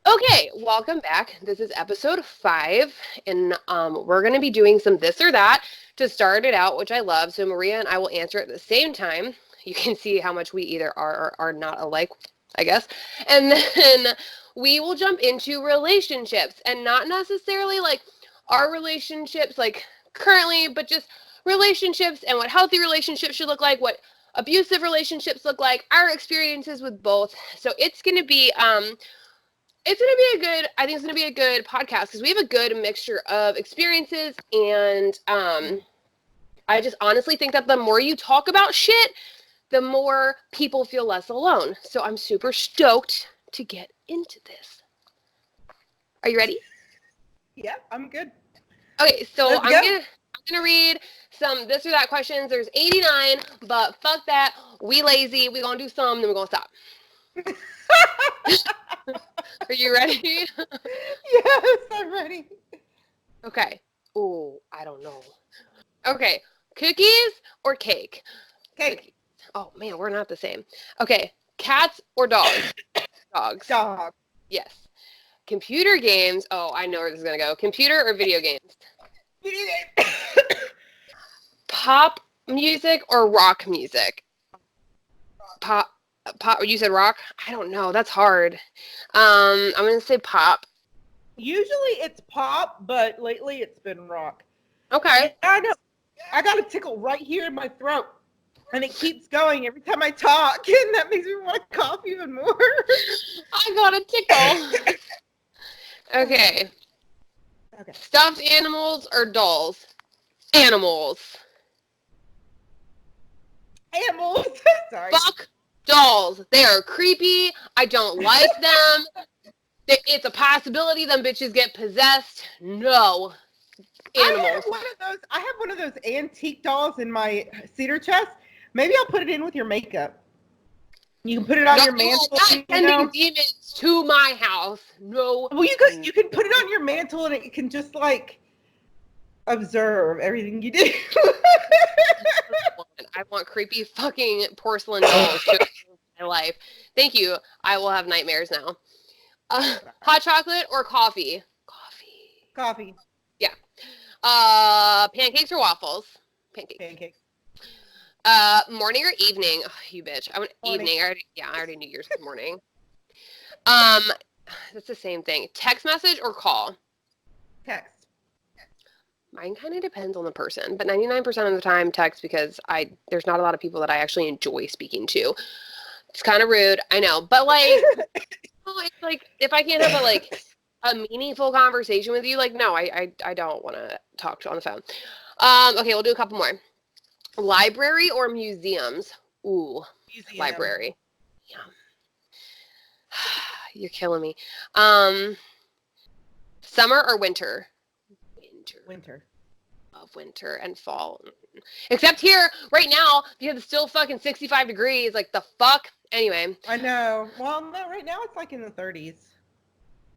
Okay, welcome back. This is episode 5, and we're going to be doing some this or that to start it out, which I love. So Maria and I will answer at the same time. You can see how much we either are or are not alike, I guess. And then we will jump into relationships, and not necessarily like our relationships like currently, but just relationships and what healthy relationships should look like, what abusive relationships look like, our experiences with both. So it's going to be I think it's going to be a good podcast because we have a good mixture of experiences. And I just honestly think that the more you talk about shit, the more people feel less alone. So I'm super stoked to get into this. Are you ready? Yep, I'm good. Okay, so Let's I'm go. gonna read some this or that questions. There's 89, but fuck that. We lazy. We gonna do some, then we're gonna stop. Are you ready? Yes, I'm ready. Okay. Oh, I don't know. Okay, cookies or cake? Cake. Cookies. Oh man, we're not the same. Okay, cats or dogs? Dogs. Dog. Yes. Computer games. Oh, I know where this is gonna go. Computer or video games? Pop music or rock music? Pop. Pop. You said rock. I don't know. That's hard. I'm gonna say pop. Usually it's pop, but lately it's been rock. Okay. Yeah, I know. I got a tickle right here in my throat. And it keeps going every time I talk, and that makes me want to cough even more. I got a tickle. Okay. Okay. Stuffed animals or dolls? Animals. Animals. Sorry. Fuck dolls. They are creepy. I don't like them. It's a possibility them bitches get possessed. No. Animals. I have one of those antique dolls in my cedar chest. Maybe I'll put it in with your makeup. You can put it on your mantle. Not You sending know? demons to my house. No. Well, you can put it on your mantle, and it can just like observe everything you do. I want creepy fucking porcelain dolls to my life. Thank you. I will have nightmares now. Hot chocolate or coffee? Coffee. Coffee. Yeah. Pancakes or waffles? Pancakes. Pancakes. Morning or evening? Oh, you bitch. I went Morning. evening. I already knew yours was morning. That's the same thing. Text message or call? Text. Mine kind of depends on the person, but 99% of the time text because there's not a lot of people that I actually enjoy speaking to. It's kind of rude, I know, but like, it's like if I can't have a meaningful conversation with you, like no, I don't want to talk on the phone. Okay, we'll do a couple more. Library or museums? Ooh, Museum. library. Yeah. You're killing me. Summer or winter? Winter. Of winter and fall. Except here, right now, because it's still fucking 65 degrees. Like, the fuck? Anyway. I know. Well, no, right now it's like in the 30s.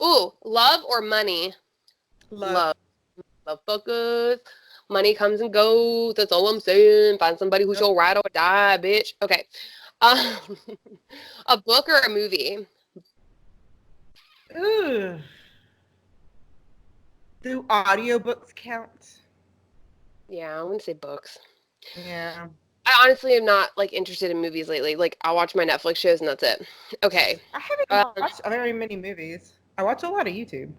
Ooh, love or money? Love. Motherfuckers. Money comes and goes. That's all I'm saying. Find somebody who's your ride or die, bitch. Okay. A book or a movie? Ooh. Do audiobooks count? Yeah, I wouldn't say books. Yeah. I honestly am not like interested in movies lately. Like I'll watch my Netflix shows and that's it. Okay. I haven't watched very many movies. I watch a lot of YouTube.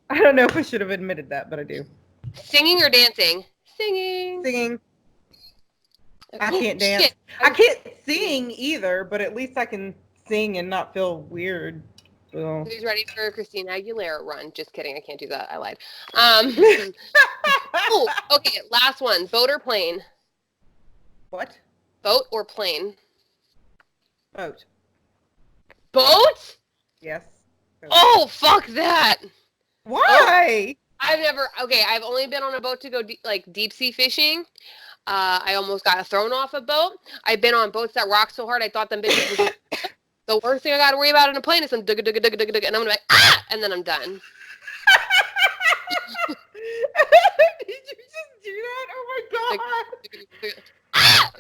I don't know if I should have admitted that, but I do. Singing or dancing? Singing. Singing. I can't dance. Shit. I can't sing either, but at least I can sing and not feel weird. So. Who's ready for Christina Aguilera run? Just kidding. I can't do that. I lied. Oh, okay. Last one. Boat or plane? What? Boat or plane? Boat. Boat? Yes. Boat. Oh, fuck that. Why? I've only been on a boat to go deep sea fishing. I almost got thrown off a boat. I've been on boats that rock so hard I thought them bitches was the worst thing I got to worry about in a plane is some dugga dugga dugga dugga dugga, and I'm gonna be like, ah, and then I'm done. Did you just do that? Oh my god! Ah!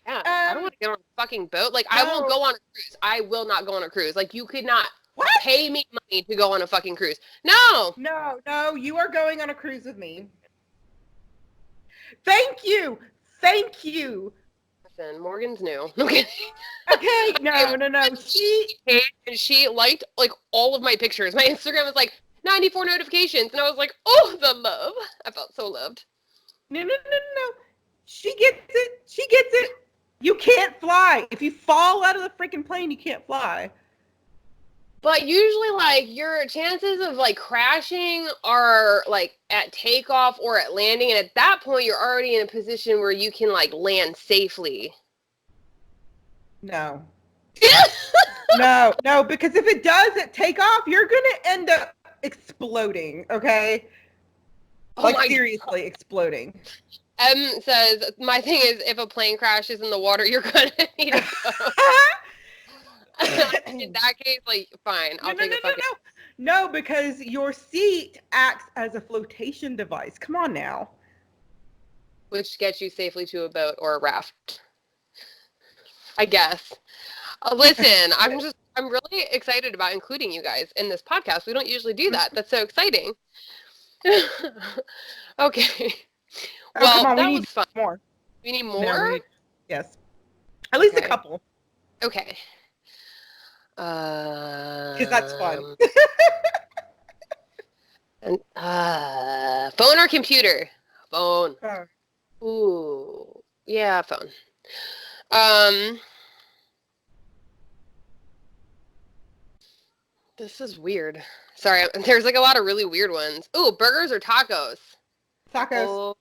Yeah, I don't want to get on a fucking boat. Like, I will No. go on a cruise. I will not go on a cruise. Like, you could not What? pay me money to go on a fucking cruise. No. No, you are going on a cruise with me. Thank you. Thank you. Listen, Morgan's new. Okay. Okay, no. She liked like all of my pictures. My Instagram was like 94 notifications, and I was like, oh, the love. I felt so loved. No. She gets it. She gets it. You can't fly. If you fall out of the freaking plane, you can't fly. But usually, like, your chances of like crashing are like at takeoff or at landing, and at that point, you're already in a position where you can like land safely. No, because if it doesn't take off, you're gonna end up exploding. Okay, Oh my seriously exploding. Says, my thing is, if a plane crashes in the water, you're gonna need a boat. In that case, like, fine, I'll take a fucking... No, because your seat acts as a flotation device. Come on now. Which gets you safely to a boat or a raft, I guess. Listen, I'm really excited about including you guys in this podcast. We don't usually do that. That's so exciting. Okay. Well, come on, that we was need fun. more. We need more? Yes. At least Okay. a couple. Okay. Because that's fun. And phone or computer? Phone. Ooh. Yeah, phone. This is weird. Sorry, there's like a lot of really weird ones. Ooh, burgers or tacos? Tacos.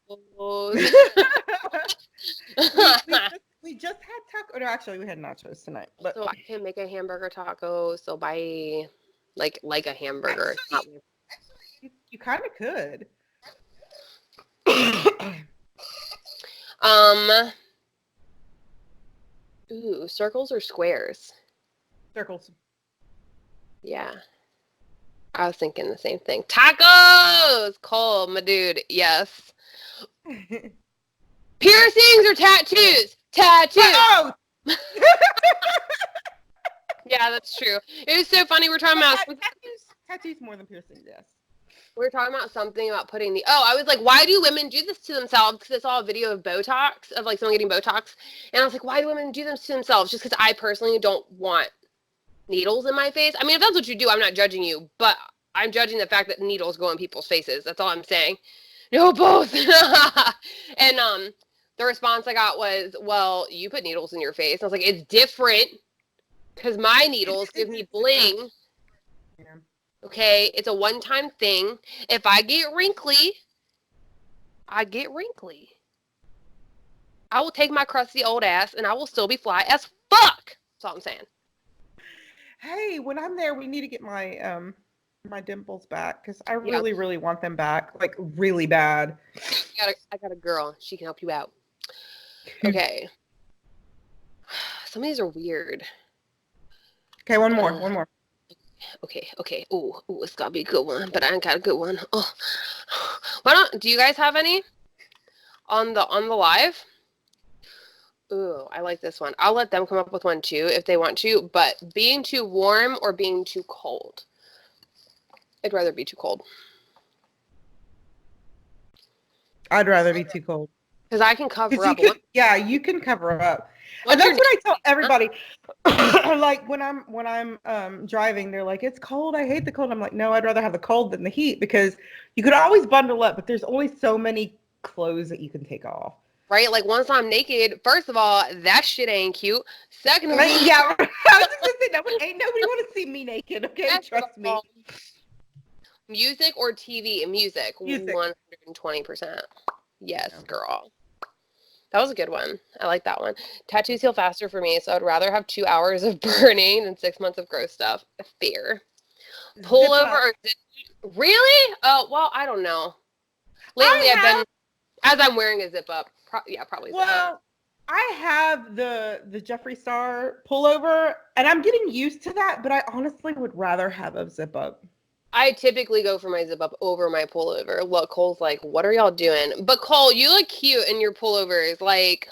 We just had taco. No, actually, we had nachos tonight. But so I can make a hamburger taco. So buy like a hamburger. Actually, you kind of could. Ooh, circles or squares? Circles. Yeah. I was thinking the same thing. Tacos! Cole, my dude. Yes. Piercings or tattoos? Tattoos! Oh! Yeah, that's true. It was so funny. We're talking about tattoos more than piercings, yes. We're talking about something about putting the... Oh, I was like, why do women do this to themselves? Because I saw a video of Botox, of like someone getting Botox. And I was like, why do women do this to themselves? Just because I personally don't want needles in my face. I mean, if that's what you do, I'm not judging you. But I'm judging the fact that needles go in people's faces. That's all I'm saying. No, both. And the response I got was, well, you put needles in your face. I was like, it's different. Because my needles give me bling. Yeah. Okay, it's a one-time thing. If I get wrinkly, I get wrinkly. I will take my crusty old ass and I will still be fly as fuck. That's all I'm saying. Hey, when I'm there, we need to get my my dimples back because I really want them back, like really bad. I got a girl. She can help you out. Okay. Some of these are weird. Okay, one more. Okay. Ooh, it's gotta be a good one, but I ain't got a good one. Oh, why don't? Do you guys have any on the live? Ooh, I like this one. I'll let them come up with one too if they want to. But being too warm or being too cold? I'd rather be too cold. I'd rather be too cold. Because I can cover up. You can cover up. And that's what I tell everybody. Like when I'm driving, they're like, "It's cold. I hate the cold." I'm like, "No, I'd rather have the cold than the heat because you could always bundle up, but there's only so many clothes that you can take off." Right? Like once I'm naked, first of all, that shit ain't cute. Second of all, yeah, I was just gonna say ain't nobody want to see me naked. Okay, trust me. Music or TV? Music. 120%. Yes, girl. That was a good one. I like that one. Tattoos heal faster for me, so I'd rather have 2 hours of burning than 6 months of gross stuff. Fear. Pullover or zip? Really? Oh, well, I don't know. Lately, I've been, as I'm wearing a zip up. Probably zip up. Well, I have the Jeffree Star pullover, and I'm getting used to that, but I honestly would rather have a zip up. I typically go for my zip up over my pullover. Look, Cole's like, what are y'all doing? But Cole, you look cute in your pullovers. Like,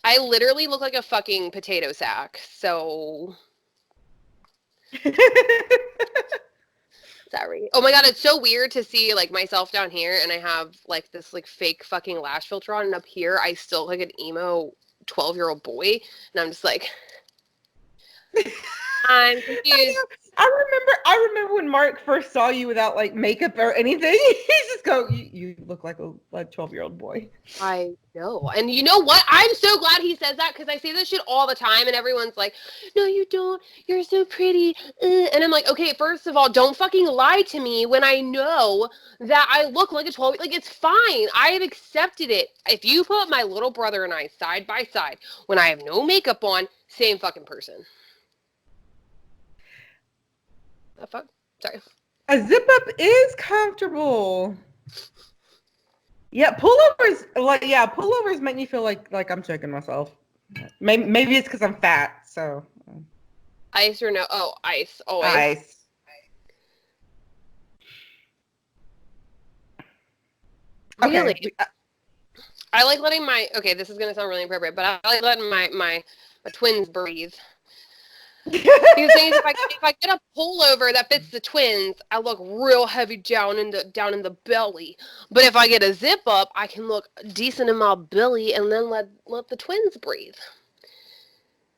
I literally look like a fucking potato sack. So sorry. Oh my god, it's so weird to see like myself down here and I have like this like fake fucking lash filter on, and up here I still look like an emo 12-year-old boy, and I'm just like I'm confused. I remember when Mark first saw you without like makeup or anything. He's just go, you look like a 12-year-old boy. I know. And you know what? I'm so glad he says that, because I say this shit all the time and everyone's like, no, you don't. You're so pretty. And I'm like, okay, first of all, don't fucking lie to me when I know that I look like a 12. Like, it's fine. I have accepted it. If you put my little brother and I side by side when I have no makeup on, same fucking person. The fuck? Sorry. A zip up is comfortable. Yeah, pullovers make me feel like I'm checking myself. Maybe it's because I'm fat. So Ice or no? Oh, ice. Always. Ice. Really? Okay. I like letting my, okay, this is going to sound really inappropriate, but I like letting my twins breathe. Because if I get a pullover that fits the twins, I look real heavy down in the belly. But if I get a zip up, I can look decent in my belly and then let the twins breathe.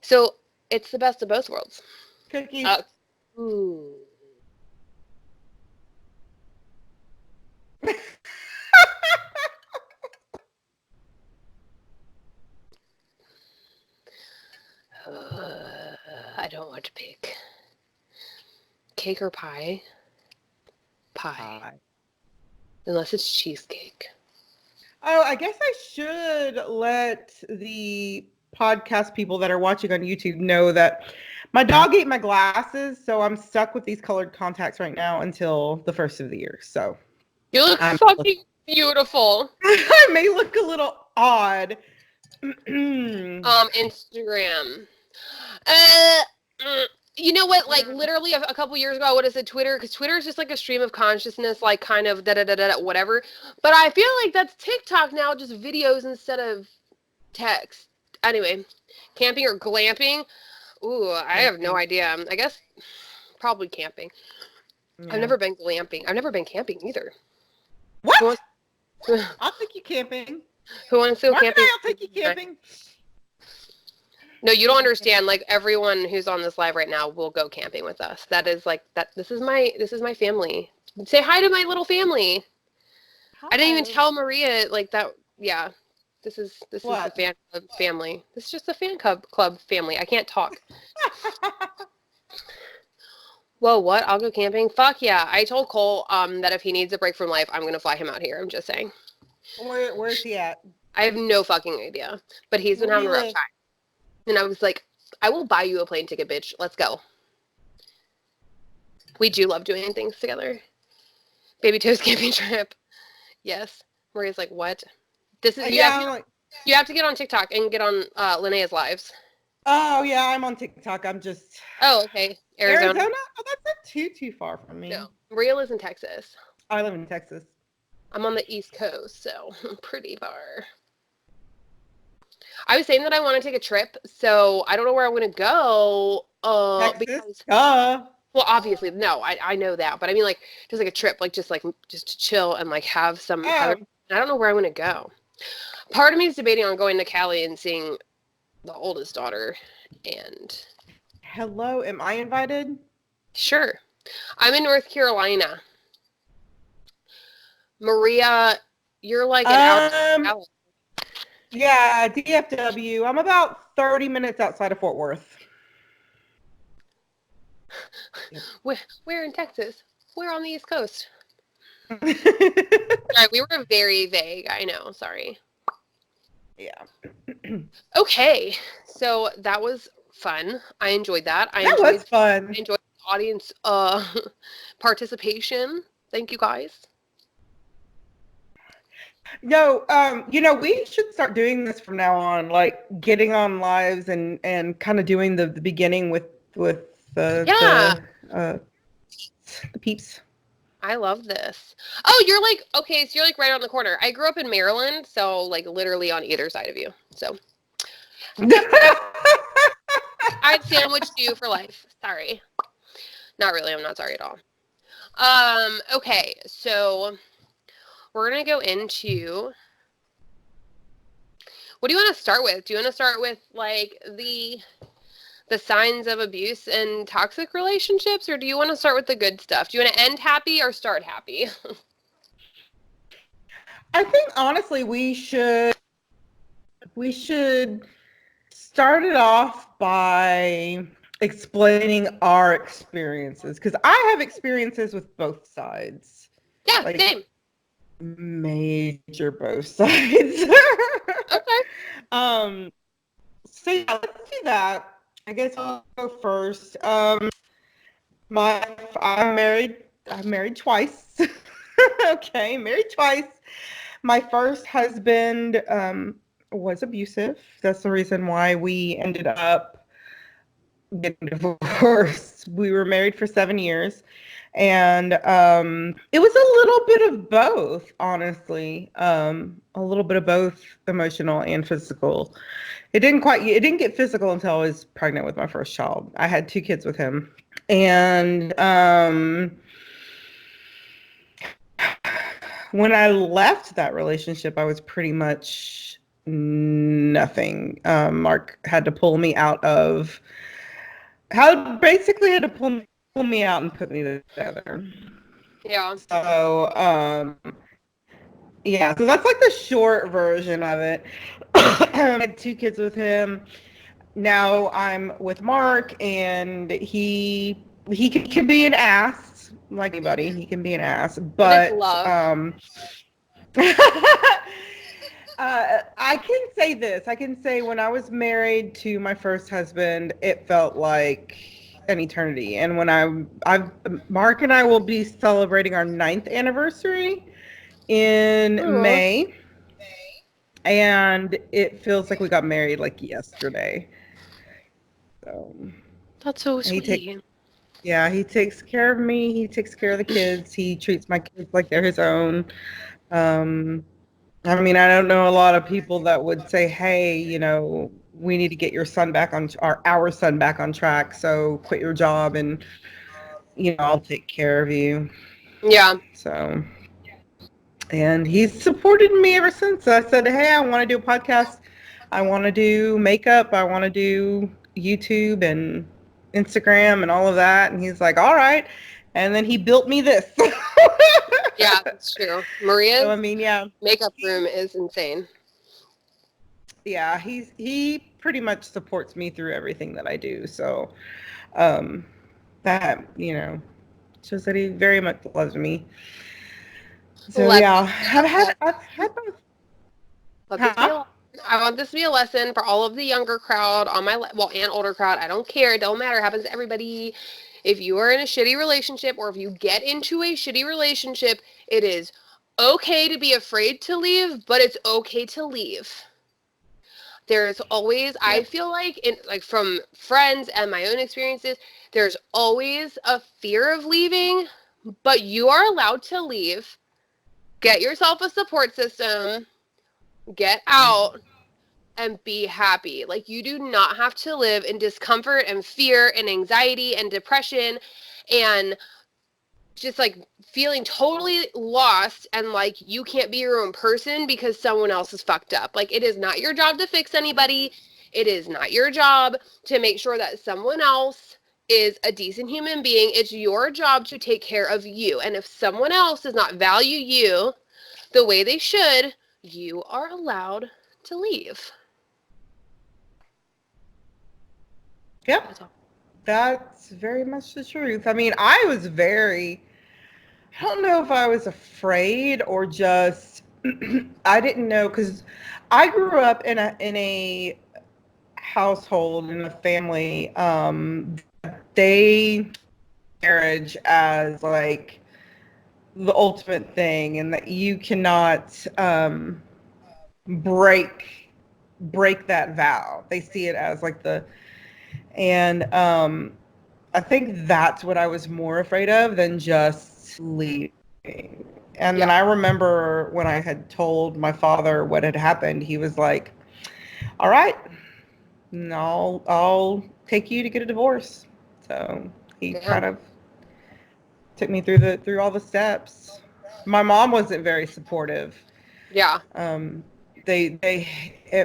So it's the best of both worlds. Cookies. Ooh. I don't want to pick. Cake or pie? Pie. Unless it's cheesecake. Oh, I guess I should let the podcast people that are watching on YouTube know that my dog ate my glasses, so I'm stuck with these colored contacts right now until the first of the year. So you look fucking beautiful. I may look a little odd. Instagram. You know what? Like, literally a couple years ago, I would have said Twitter, because Twitter is just like a stream of consciousness, like kind of da-da-da-da, whatever. But I feel like that's TikTok now, just videos instead of text. Anyway, camping or glamping? Ooh, I have no idea. I guess probably camping. Yeah. I've never been glamping. I've never been camping either. What? I'll take you camping. Who wants to go camping? I'll take you camping. No, you don't understand. Like, everyone who's on this live right now will go camping with us. That is like that. This is my family. Say hi to my little family. Hi. I didn't even tell Maria like that. Yeah, this is the fan club family. This is just a fan club family. I can't talk. Whoa, what? I'll go camping? Fuck yeah! I told Cole that if he needs a break from life, I'm gonna fly him out here. I'm just saying. Where's he at? I have no fucking idea. But he's been having a rough time. And I was like, I will buy you a plane ticket, bitch. Let's go. We do love doing things together. Baby Toast camping trip. Yes. Maria's like, what? This is you have to get on TikTok and get on Linnea's lives. Oh yeah, I'm on TikTok. I'm just. Oh, okay. Arizona? Oh, that's not too far from me. No. Maria lives in Texas. I live in Texas. I'm on the East Coast, so pretty far. I was saying that I want to take a trip, so I don't know where I'm going to go. Texas? Well, obviously, no, I know that, but I mean, like, just like a trip, like, just to chill and, like, have some, I don't know where I'm going to go. Part of me is debating on going to Cali and seeing the oldest daughter, and... Hello, am I invited? Sure. I'm in North Carolina. Maria, you're, like, an hour out. Yeah, DFW. I'm about 30 minutes outside of Fort Worth. We're in Texas. We're on the East Coast. Right, we were very vague. I know. Sorry. Yeah. Okay. So that was fun. I enjoyed that. That was fun. I enjoyed the audience participation. Thank you, guys. No, we should start doing this from now on, like getting on lives and kind of doing the beginning with the peeps. I love this. Oh, you're like, okay, so you're like right around the corner. I grew up in Maryland, so like literally on either side of you. So I'd sandwich you for life. Sorry. Not really. I'm not sorry at all. Okay, so we're gonna go into, what do you want to start with? Do you want to start with like the signs of abuse and toxic relationships, or do you want to start with the good stuff? Do you want to end happy or start happy? I think honestly we should start it off by explaining our experiences, because I have experiences with both sides. Yeah, Like, same. major both sides. Okay. So yeah, let's do that. I guess I'll go first. I'm married. I'm married twice. Okay, married twice. My first husband was abusive. That's the reason why we ended up getting divorced. We were married for 7 years, and it was a little bit of both, honestly. A little bit of both, emotional and physical. It didn't get physical until I was pregnant with my first child. I had 2 kids with him, and when I left that relationship, I was pretty much nothing. Mark had to pull me out of, basically had to pull me out and put me together. Yeah. So, yeah, so that's like the short version of it. I had 2 kids with him. Now I'm with Mark, and he can be an ass like anybody. He can be an ass, But it's but love. I can say this. I can say when I was married to my first husband, it felt like an eternity. And when Mark and I will be celebrating our 9th anniversary in Ooh, May, and it feels like we got married like yesterday. So that's so he takes, sweet. yeah, he takes care of me. He takes care of the kids. He treats my kids like they're his own. Um, I mean, I don't know a lot of people that would say, "Hey, we need to get your son back on, or our son back on track. So quit your job, and I'll take care of you." Yeah. So, and he's supported me ever since. I said, "Hey, I want to do a podcast. I want to do makeup. I want to do YouTube and Instagram and all of that." And he's like, "All right." And then he built me this. Yeah, that's true. Maria's So I mean, yeah. makeup room is insane. Yeah, he pretty much supports me through everything that I do. So that shows that he very much loves me. So Let yeah, I've had both. let this be Huh? a I want this to be a lesson for all of the younger crowd on my and older crowd. I don't care. It don't matter. It happens to everybody. If you are in a shitty relationship, or if you get into a shitty relationship, it is okay to be afraid to leave, but it's okay to leave. There's always, I Yep. feel like, from friends and my own experiences, there's always a fear of leaving, but you are allowed to leave. Get yourself a support system, get out, and be happy. Like, you do not have to live in discomfort and fear and anxiety and depression and just like feeling totally lost, and like you can't be your own person because someone else is fucked up. Like, it is not your job to fix anybody. It is not your job to make sure that someone else is a decent human being. It's your job to take care of you. And if someone else does not value you the way they should, you are allowed to leave. Yep. That's very much the truth. I mean, I don't know if I was afraid or just I didn't know, because I grew up in a household, in a family, they marriage as like the ultimate thing, and that you cannot break that vow. They see it as like and I think that's what I was more afraid of than just leaving. And then Yeah. I remember when I had told my father what had happened, he was like, "All right, no, I'll take you to get a divorce. So he kind of took me through all the steps. My mom wasn't very supportive. Yeah.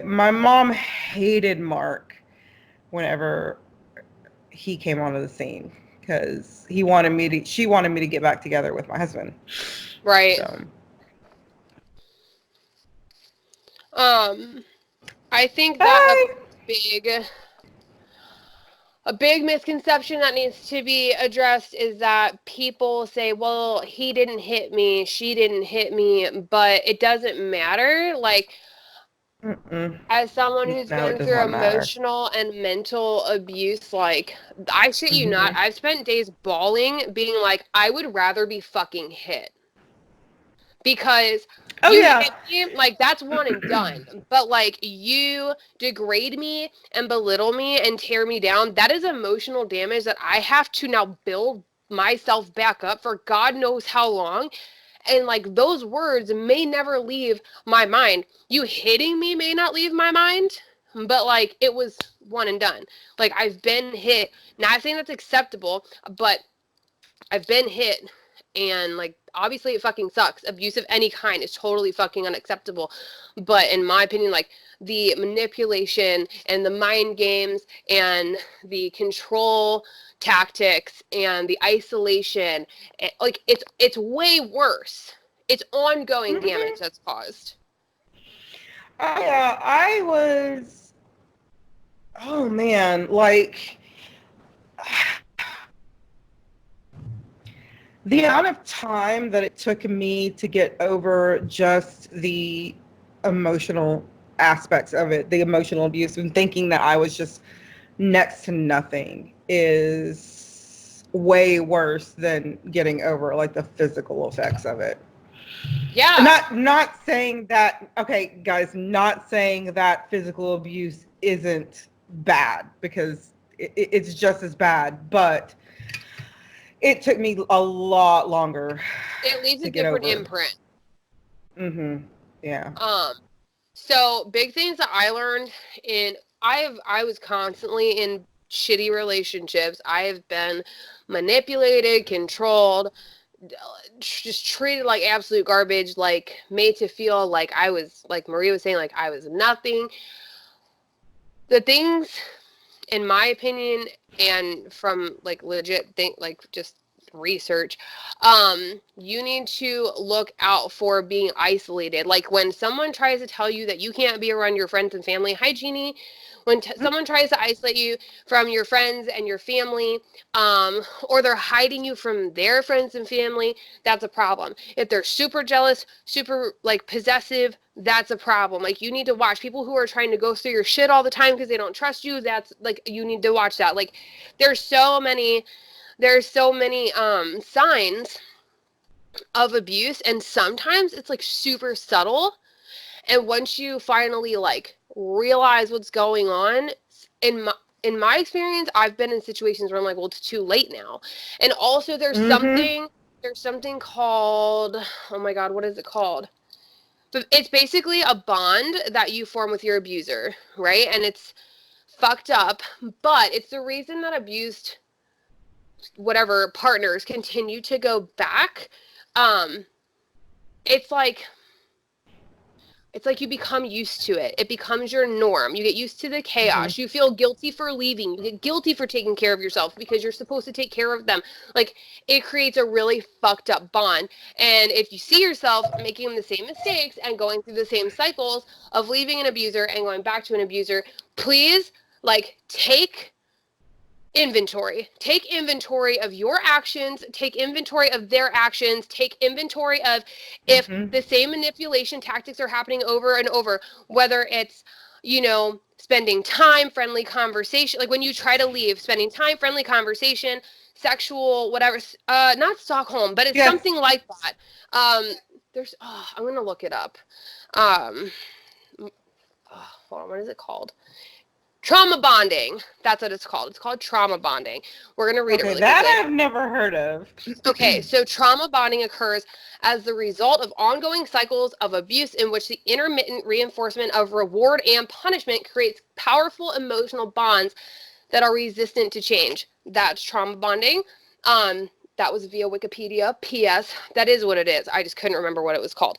My mom hated Mark whenever he came onto the scene because she wanted me to get back together with my husband. Right. So. I think that a big misconception that needs to be addressed is that people say, well, he didn't hit me, she didn't hit me, but it doesn't matter. Like, as someone who's been through emotional and mental abuse, like, I shit you not, I've spent days bawling, being like, I would rather be fucking hit. Because hit me, like, that's one and done. But, like, you degrade me and belittle me and tear me down, that is emotional damage that I have to now build myself back up for God knows how long. And, like, those words may never leave my mind. You hitting me may not leave my mind, but, like, it was one and done. Like, I've been hit. Not saying that's acceptable, but I've been hit. And, like, obviously it fucking sucks. Abuse of any kind is totally fucking unacceptable. But in my opinion, like, the manipulation and the mind games and the control tactics and the isolation, like, it's way worse. It's ongoing damage that's caused. I was, oh man, like, the amount of time that it took me to get over just the emotional aspects of it, the emotional abuse, and thinking that I was just next to nothing is way worse than getting over, like, the physical effects of it. Yeah. Not saying that, okay, guys, not saying that physical abuse isn't bad, because it's just as bad, but it took me a lot longer. It leaves a different imprint. Yeah. So big things that I learned I was constantly in shitty relationships. I have been manipulated, controlled, just treated like absolute garbage, like made to feel like I was, like Maria was saying, like I was nothing. The things, in my opinion, and from like legit like just research, you need to look out for being isolated. Like when someone tries to tell you that you can't be around your friends and family, hi Jeannie, when someone tries to isolate you from your friends and your family, or they're hiding you from their friends and family, that's a problem. If they're super jealous, super like possessive, that's a problem. Like you need to watch people who are trying to go through your shit all the time because they don't trust you. That's like, you need to watch that. Like there's so many signs of abuse, and sometimes it's like super subtle. And once you finally like realize what's going on, in my experience, I've been in situations where I'm like, well, it's too late now. And also there's something called, oh my God, what is it called? But it's basically a bond that you form with your abuser, right? And it's fucked up, but it's the reason that abused whatever partners continue to go back. It's like you become used to it. It becomes your norm. You get used to the chaos. You feel guilty for leaving. You get guilty for taking care of yourself because you're supposed to take care of them. Like, it creates a really fucked up bond. And if you see yourself making the same mistakes and going through the same cycles of leaving an abuser and going back to an abuser, please, like, take inventory. Take inventory of your actions, take inventory of their actions, take inventory of if the same manipulation tactics are happening over and over, whether it's, spending time, friendly conversation, like when you try to leave, spending time, friendly conversation, sexual, whatever, not Stockholm, but it's something like that. I'm going to look it up. Hold on, what is it called? Trauma bonding. That's what it's called. It's called trauma bonding. We're going to read it really that quickly. I've never heard of. Okay, so trauma bonding occurs as the result of ongoing cycles of abuse in which the intermittent reinforcement of reward and punishment creates powerful emotional bonds that are resistant to change. That's trauma bonding. That was via Wikipedia. P.S. That is what it is. I just couldn't remember what it was called.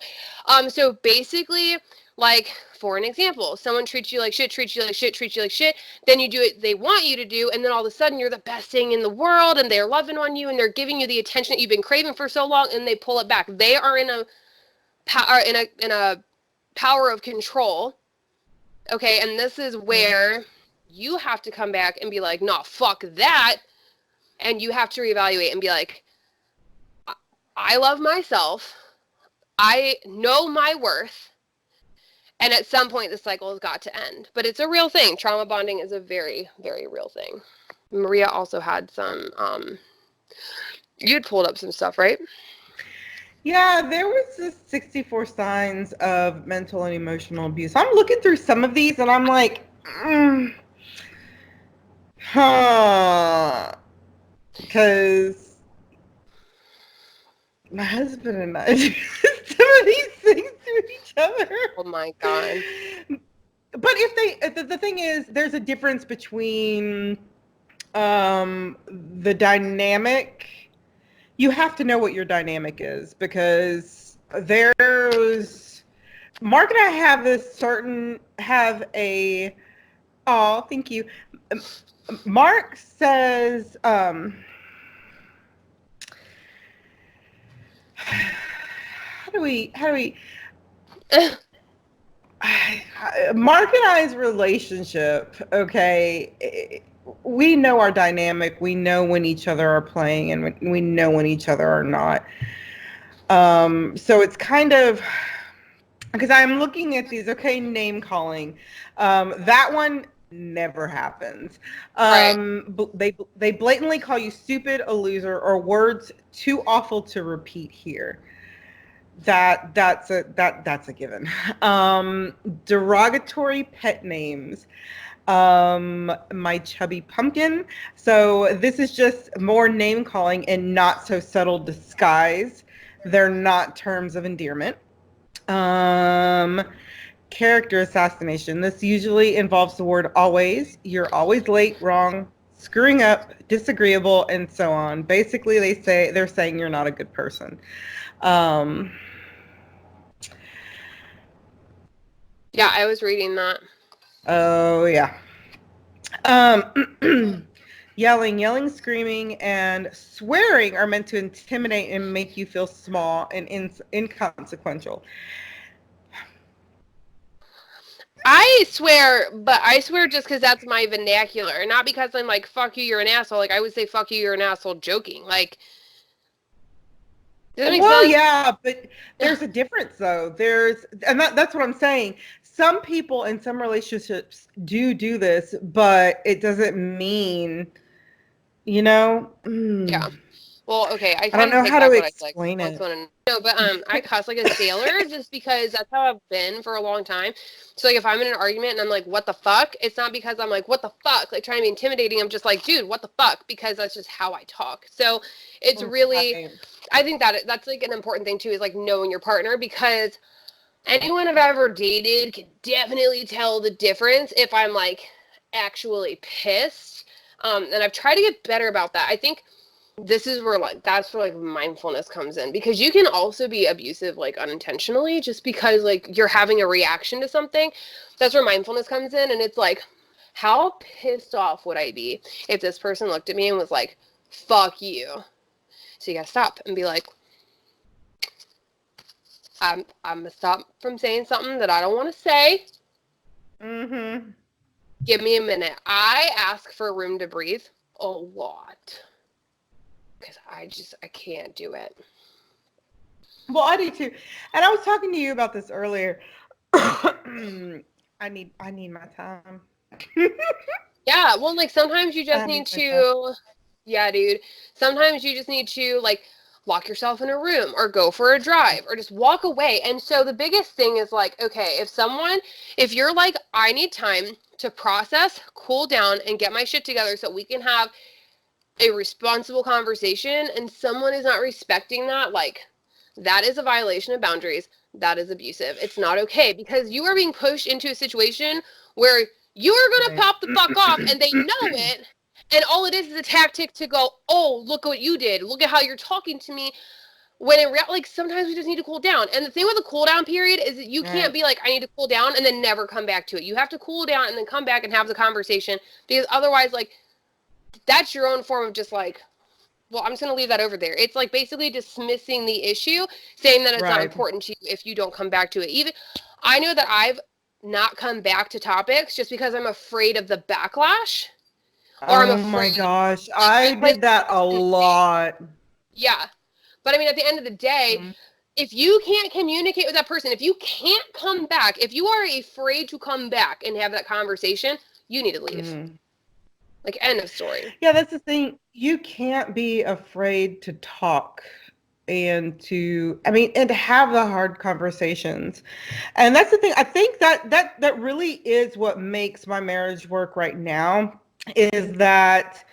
So basically, like, for an example, someone treats you like shit, treats you like shit, treats you like shit, then you do it they want you to do, and then all of a sudden you're the best thing in the world, and they're loving on you, and they're giving you the attention that you've been craving for so long, and they pull it back. They are in a power of control. Okay, and this is where you have to come back and be like, nah, fuck that. And you have to reevaluate and be like, I love myself. I know my worth. And at some point, the cycle has got to end. But it's a real thing. Trauma bonding is a very, very real thing. Maria also had some, you had pulled up some stuff, right? Yeah, there was this 64 signs of mental and emotional abuse. I'm looking through some of these and I'm like, because my husband and I do some of these things to each other. Oh my God. But if the thing is, there's a difference between the dynamic. You have to know what your dynamic is, because there's Mark and I have thank you. Mark says, how do we Mark and I's relationship, okay, we know our dynamic. We know when each other are playing, and we know when each other are not. So it's kind of, because I'm looking at these, okay, name calling. That one never happens. Right. They blatantly call you stupid, a loser, or words too awful to repeat here. That's a given. Derogatory pet names. My chubby pumpkin. So this is just more name calling and not so subtle disguise. They're not terms of endearment. Character assassination. This usually involves the word always. You're always late, wrong, screwing up, disagreeable, and so on. Basically, they're saying you're not a good person. Yeah, I was reading that. Oh, yeah. Yelling, screaming, and swearing are meant to intimidate and make you feel small and inconsequential. I swear just because that's my vernacular, not because I'm like, fuck you, you're an asshole. Like, I would say, fuck you, you're an asshole, joking. Like, does that make sense? Yeah, but there's a difference, though. That's what I'm saying. Some people in some relationships do this, but it doesn't mean, Yeah. Well, okay, I don't know how to explain it. No, but I cuss like a sailor just because that's how I've been for a long time. So like if I'm in an argument and I'm like, what the fuck? It's not because I'm like, what the fuck? Like trying to be intimidating. I'm just like, dude, what the fuck? Because that's just how I talk. So it's really, I think that's like an important thing too, is like knowing your partner, because anyone I've ever dated can definitely tell the difference if I'm like actually pissed. And I've tried to get better about that. I think this is where that's where mindfulness comes in, because you can also be abusive like unintentionally, just because like you're having a reaction to something. That's where mindfulness comes in, and it's like, how pissed off would I be if this person looked at me and was like, fuck you? So you gotta stop and be like, I'm gonna stop from saying something that I don't want to say. Give me a minute. I ask for room to breathe a lot, because I can't do it. Well, I do too. And I was talking to you about this earlier. I need my time. Yeah, well, like sometimes you just need to, yeah, dude. Sometimes you just need to like lock yourself in a room or go for a drive or just walk away. And so the biggest thing is like, okay, if you're like, I need time to process, cool down, and get my shit together so we can have a responsible conversation, and someone is not respecting that, like, that is a violation of boundaries. That is abusive. It's not okay, because you are being pushed into a situation where you are going to pop the fuck off, and they know it, and all it is a tactic to go, oh, look at what you did. Look at how you're talking to me. When in reality, like, sometimes we just need to cool down. And the thing with the cool down period is that you can't be like, I need to cool down and then never come back to it. You have to cool down and then come back and have the conversation, because otherwise, like, that's your own form of just like, well, I'm just going to leave that over there. It's like basically dismissing the issue, saying that it's not important to you if you don't come back to it. Even I know that I've not come back to topics just because I'm afraid of the backlash. Or I'm afraid. My gosh, I did that a lot. Yeah. But I mean, at the end of the day, if you can't communicate with that person, if you can't come back, if you are afraid to come back and have that conversation, you need to leave. Like, end of story. Yeah, that's the thing. You can't be afraid to talk and to have the hard conversations. And that's the thing. I think that really is what makes my marriage work right now, is that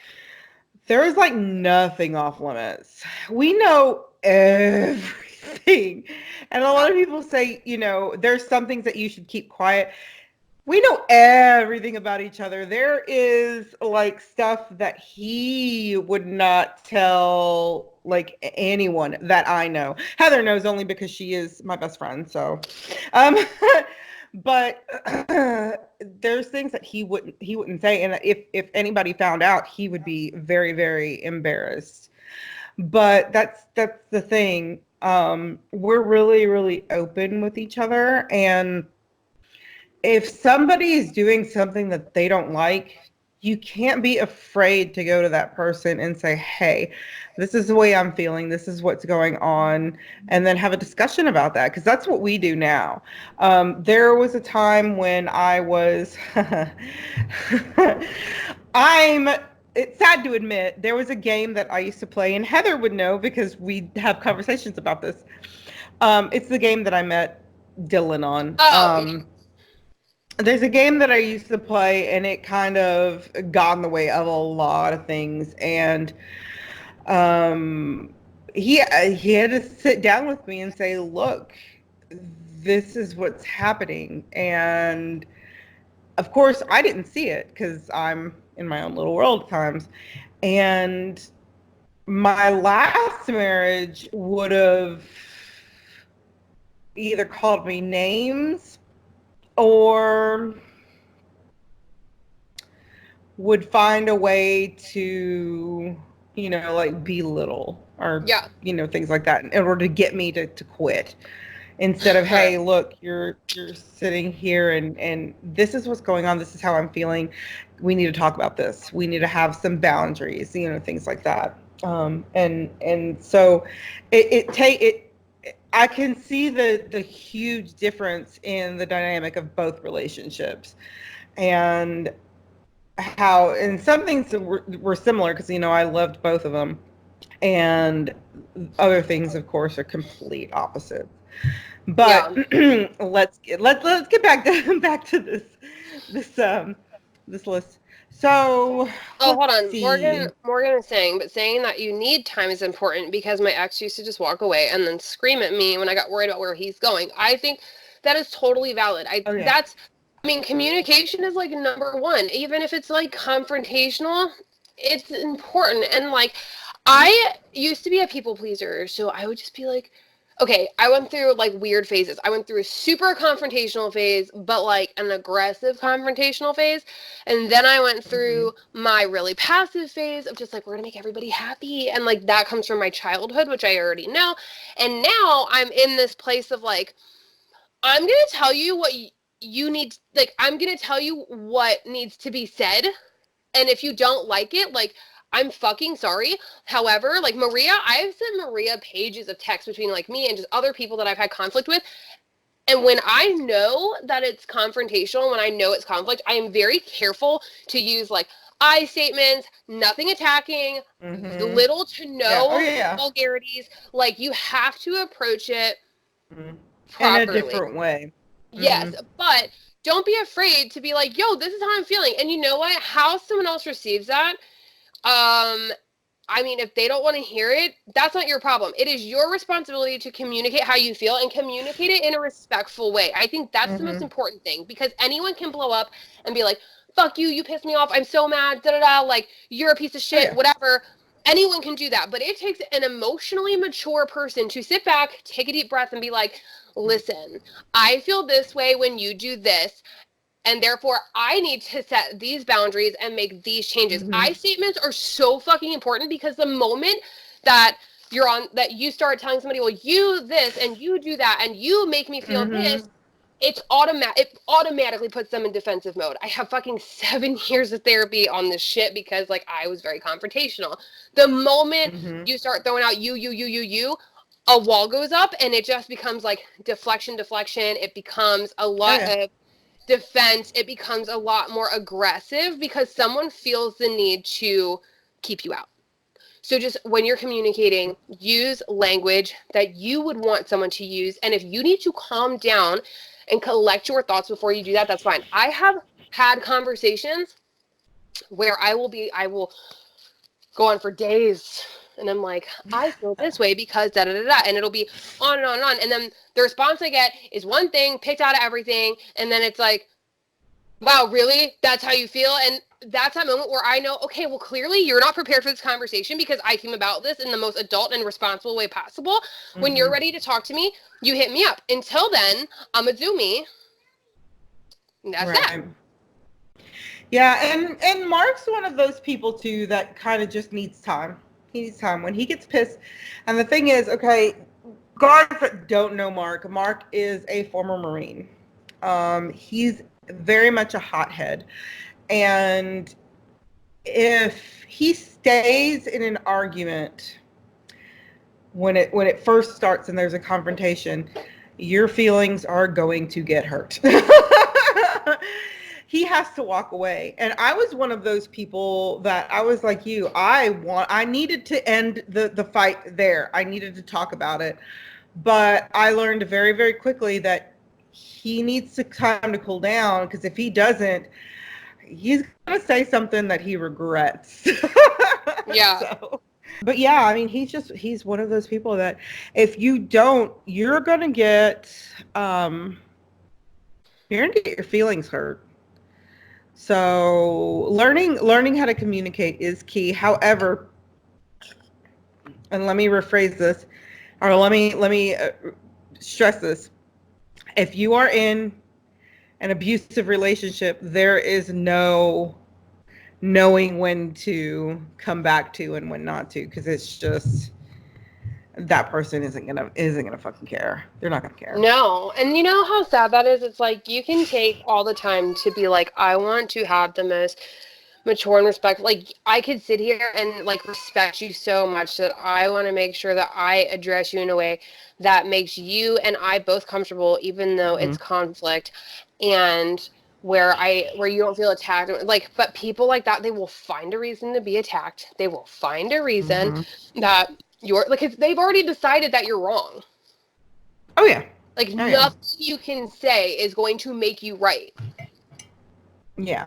there's like nothing off limits. We know everything. And a lot of people say, there's some things that you should keep quiet. We know everything about each other. There is like stuff that he would not tell like anyone that I know. Heather knows only because she is my best friend. So, but there's things that he wouldn't say, and if anybody found out, he would be very, very embarrassed. But that's the thing. We're really, really open with each other, and if somebody is doing something that they don't like, you can't be afraid to go to that person and say, hey, this is the way I'm feeling. This is what's going on. And then have a discussion about that, because that's what we do now. There was a time when I was, it's sad to admit, there was a game that I used to play, and Heather would know because we have conversations about this. It's the game that I met Dylan on. There's a game that I used to play, and it kind of got in the way of a lot of things. And he had to sit down with me and say, look, this is what's happening. And of course, I didn't see it because I'm in my own little world at times. And my last marriage would have either called me names or would find a way to, like belittle or, things like that in order to get me to quit. Instead of, hey, look, you're sitting here and this is what's going on. This is how I'm feeling. We need to talk about this. We need to have some boundaries, things like that. And so I can see the huge difference in the dynamic of both relationships, and how, and some things were similar because, I loved both of them, and other things, of course, are complete opposites. But let's get back to this list. So, hold on. Morgan is saying that you need time is important because my ex used to just walk away and then scream at me when I got worried about where he's going. I think that is totally valid. Communication is like number one. Even if it's like confrontational, it's important. And like, I used to be a people pleaser, so I would just be like, okay, I went through like weird phases. I went through a super confrontational phase, but like an aggressive confrontational phase. And then I went through my really passive phase of just like, we're going to make everybody happy. And like, that comes from my childhood, which I already know. And now I'm in this place of like, I'm going to tell you what you need. Like, I'm going to tell you what needs to be said. And if you don't like it, like, I'm fucking sorry. However, like Maria, I've sent Maria pages of text between like me and just other people that I've had conflict with. And when I know that it's confrontational, when I know it's conflict, I am very careful to use like I statements, nothing attacking, little to no vulgarities. Like, you have to approach it properly. In a different way. Yes, but don't be afraid to be like, yo, this is how I'm feeling. And you know what? How someone else receives that, I mean, if they don't want to hear it, that's not your problem. It is your responsibility to communicate how you feel and communicate it in a respectful way. I think that's the most important thing, because anyone can blow up and be like, fuck you, you pissed me off, I'm so mad, da-da-da, like, you're a piece of shit, whatever. Anyone can do that, but it takes an emotionally mature person to sit back, take a deep breath, and be like, listen, I feel this way when you do this, and therefore I need to set these boundaries and make these changes. I statements are so fucking important, because the moment that you start telling somebody, well, you this and you do that and you make me feel this, it automatically puts them in defensive mode. I have fucking 7 years of therapy on this shit, because like I was very confrontational. The moment you start throwing out you, a wall goes up, and it just becomes like deflection. It becomes a lot of defense. It becomes a lot more aggressive, because someone feels the need to keep you out. So just when you're communicating, use language that you would want someone to use. And if you need to calm down and collect your thoughts before you do that, that's fine. I have had conversations where I will go on for days, and I'm like, I feel this way because da da da da, and it'll be on and on and on. And then the response I get is one thing picked out of everything, and then it's like, wow, really? That's how you feel? And that's that moment where I know, okay, well, clearly you're not prepared for this conversation, because I came about this in the most adult and responsible way possible. When you're ready to talk to me, you hit me up. Until then, I'm a do me. And that's that. Yeah, and Mark's one of those people too that kind of just needs time. He needs time when he gets pissed. And the thing is, okay, guys that don't know Mark is a former Marine. He's very much a hothead. And if he stays in an argument when it first starts and there's a confrontation, your feelings are going to get hurt. He has to walk away. And I was one of those people that I was like you. I needed to end the fight there. I needed to talk about it. But I learned very, very quickly that he needs time to cool down, because if he doesn't, he's going to say something that he regrets. Yeah. But yeah, I mean, he's one of those people that if you don't, you're going to get your feelings hurt. So learning how to communicate is key. However, and let me rephrase this, or let me stress this. If you are in an abusive relationship, there is no knowing when to come back to and when not to, because it's just that person isn't gonna fucking care. They're not gonna care. No. And you know how sad that is? It's like you can take all the time to be like, I want to have the most mature and respectful. Like, I could sit here and like respect you so much that I want to make sure that I address you in a way that makes you and I both comfortable, even though it's conflict, and where you don't feel attacked. Like, but people like that, they will find a reason to be attacked. They will find a reason that you're like, they've already decided that you're wrong. Oh yeah. Like, nothing you can say is going to make you right. Yeah.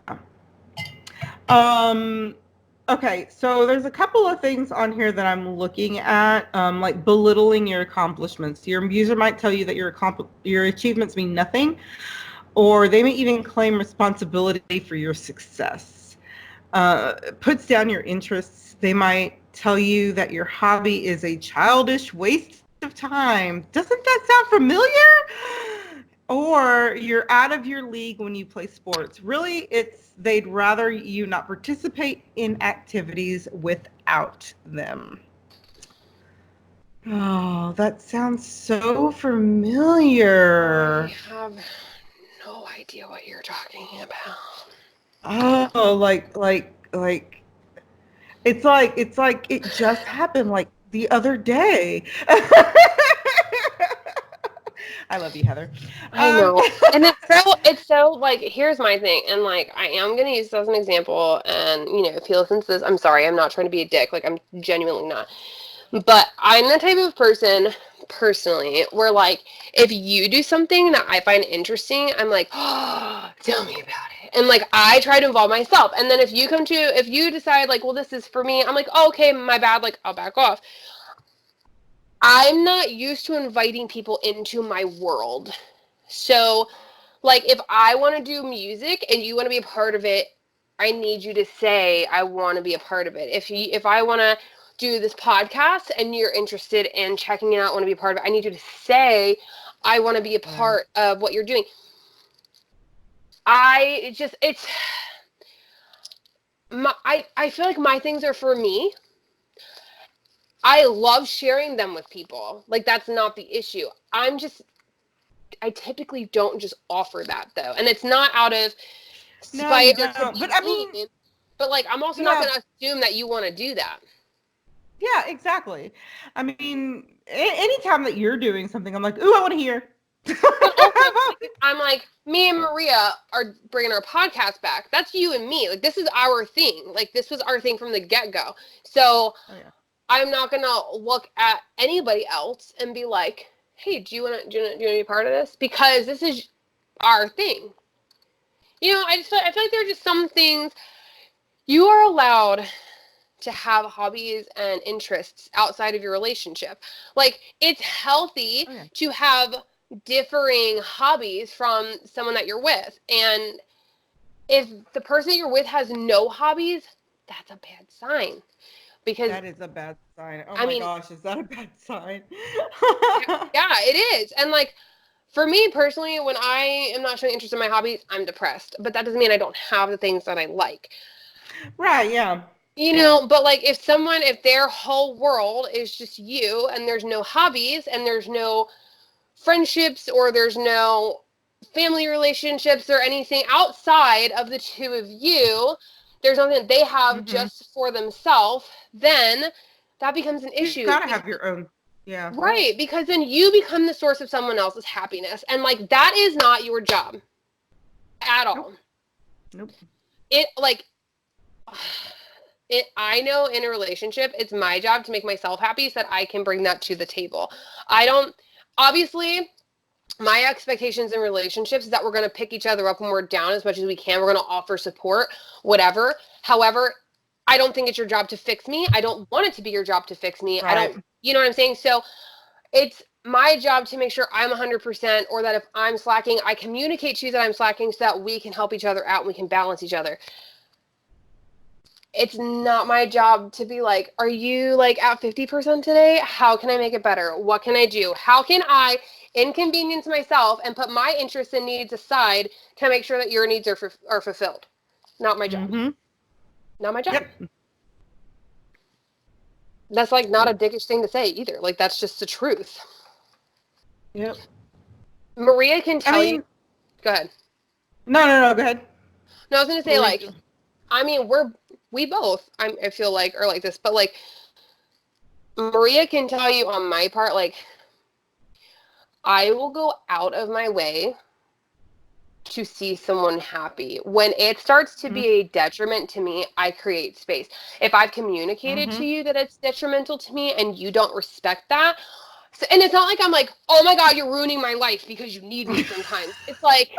Okay, so there's a couple of things on here that I'm looking at, like belittling your accomplishments. Your abuser might tell you that your achievements mean nothing, or they may even claim responsibility for your success. Puts down your interests. They might tell you that your hobby is a childish waste of time. Doesn't that sound familiar? Or you're out of your league when you play sports. Really, they'd rather you not participate in activities without them. Oh, that sounds so familiar. I have no idea what you're talking about. Oh, like it's like it just happened like the other day. I love you, Heather. I know. And it's so like, here's my thing. And like, I am going to use this as an example. And, you know, if he listens to this, I'm sorry. I'm not trying to be a dick. Like, I'm genuinely not. But I'm the type of person personally, where like if you do something that I find interesting, I'm like, oh, tell me about it. And like I try to involve myself. And then if you decide like, well, this is for me, I'm like, oh, okay, my bad, like I'll back off. I'm not used to inviting people into my world. So like if I want to do music and you want to be a part of it, I need you to say I want to be a part of it. If I want to do this podcast and you're interested in checking it out, want to be a part of it, I need you to say I want to be a part of what you're doing. I feel like my things are for me. I love sharing them with people. Like that's not the issue. I typically don't just offer that though. And it's not out of spite or but I mean, but like I'm also not going to assume that you want to do that. Yeah, exactly. I mean, anytime that you're doing something, I'm like, ooh, I want to hear. But also, I'm like, me and Maria are bringing our podcast back. That's you and me. Like this is our thing. Like this was our thing from the get-go. So I'm not going to look at anybody else and be like, hey, do you want to be a part of this? Because this is our thing. You know, I feel like there are just some things you are allowed to have hobbies and interests outside of your relationship. Like it's healthy to have differing hobbies from someone that you're with. And if the person you're with has no hobbies, that's a bad sign. Because that is a bad sign. Oh my gosh, is that a bad sign? Yeah, it is. And like for me personally, when I am not showing interest in my hobbies, I'm depressed. But that doesn't mean I don't have the things that I like. Right, yeah. You know, but like if their whole world is just you and there's no hobbies and there's no friendships or there's no family relationships or anything outside of the two of you, there's nothing that they have just for themselves, then that becomes an issue. You gotta have your own. Yeah. Right, because then you become the source of someone else's happiness. And like that is not your job at all. Nope. I know in a relationship, it's my job to make myself happy so that I can bring that to the table. Obviously, my expectations in relationships is that we're going to pick each other up when we're down as much as we can. We're going to offer support, whatever. However, I don't think it's your job to fix me. I don't want it to be your job to fix me. Right. You know what I'm saying? So it's my job to make sure I'm 100%, or that if I'm slacking, I communicate to you that I'm slacking so that we can help each other out and we can balance each other. It's not my job to be like, are you like at 50% today? How can I make it better? What can I do? How can I inconvenience myself and put my interests and needs aside to make sure that your needs are fulfilled? Not my job. Mm-hmm. Not my job. Yep. That's like not a dickish thing to say either. Like that's just the truth. Yep. Maria can tell you. Go ahead. No, go ahead. No, I was going to say like, I mean, we both, I feel like, are like this, but like, Maria can tell you on my part, like, I will go out of my way to see someone happy. When it starts to be a detriment to me, I create space. If I've communicated to you that it's detrimental to me and you don't respect that, and it's not like I'm like, oh my God, you're ruining my life because you need me sometimes. It's like,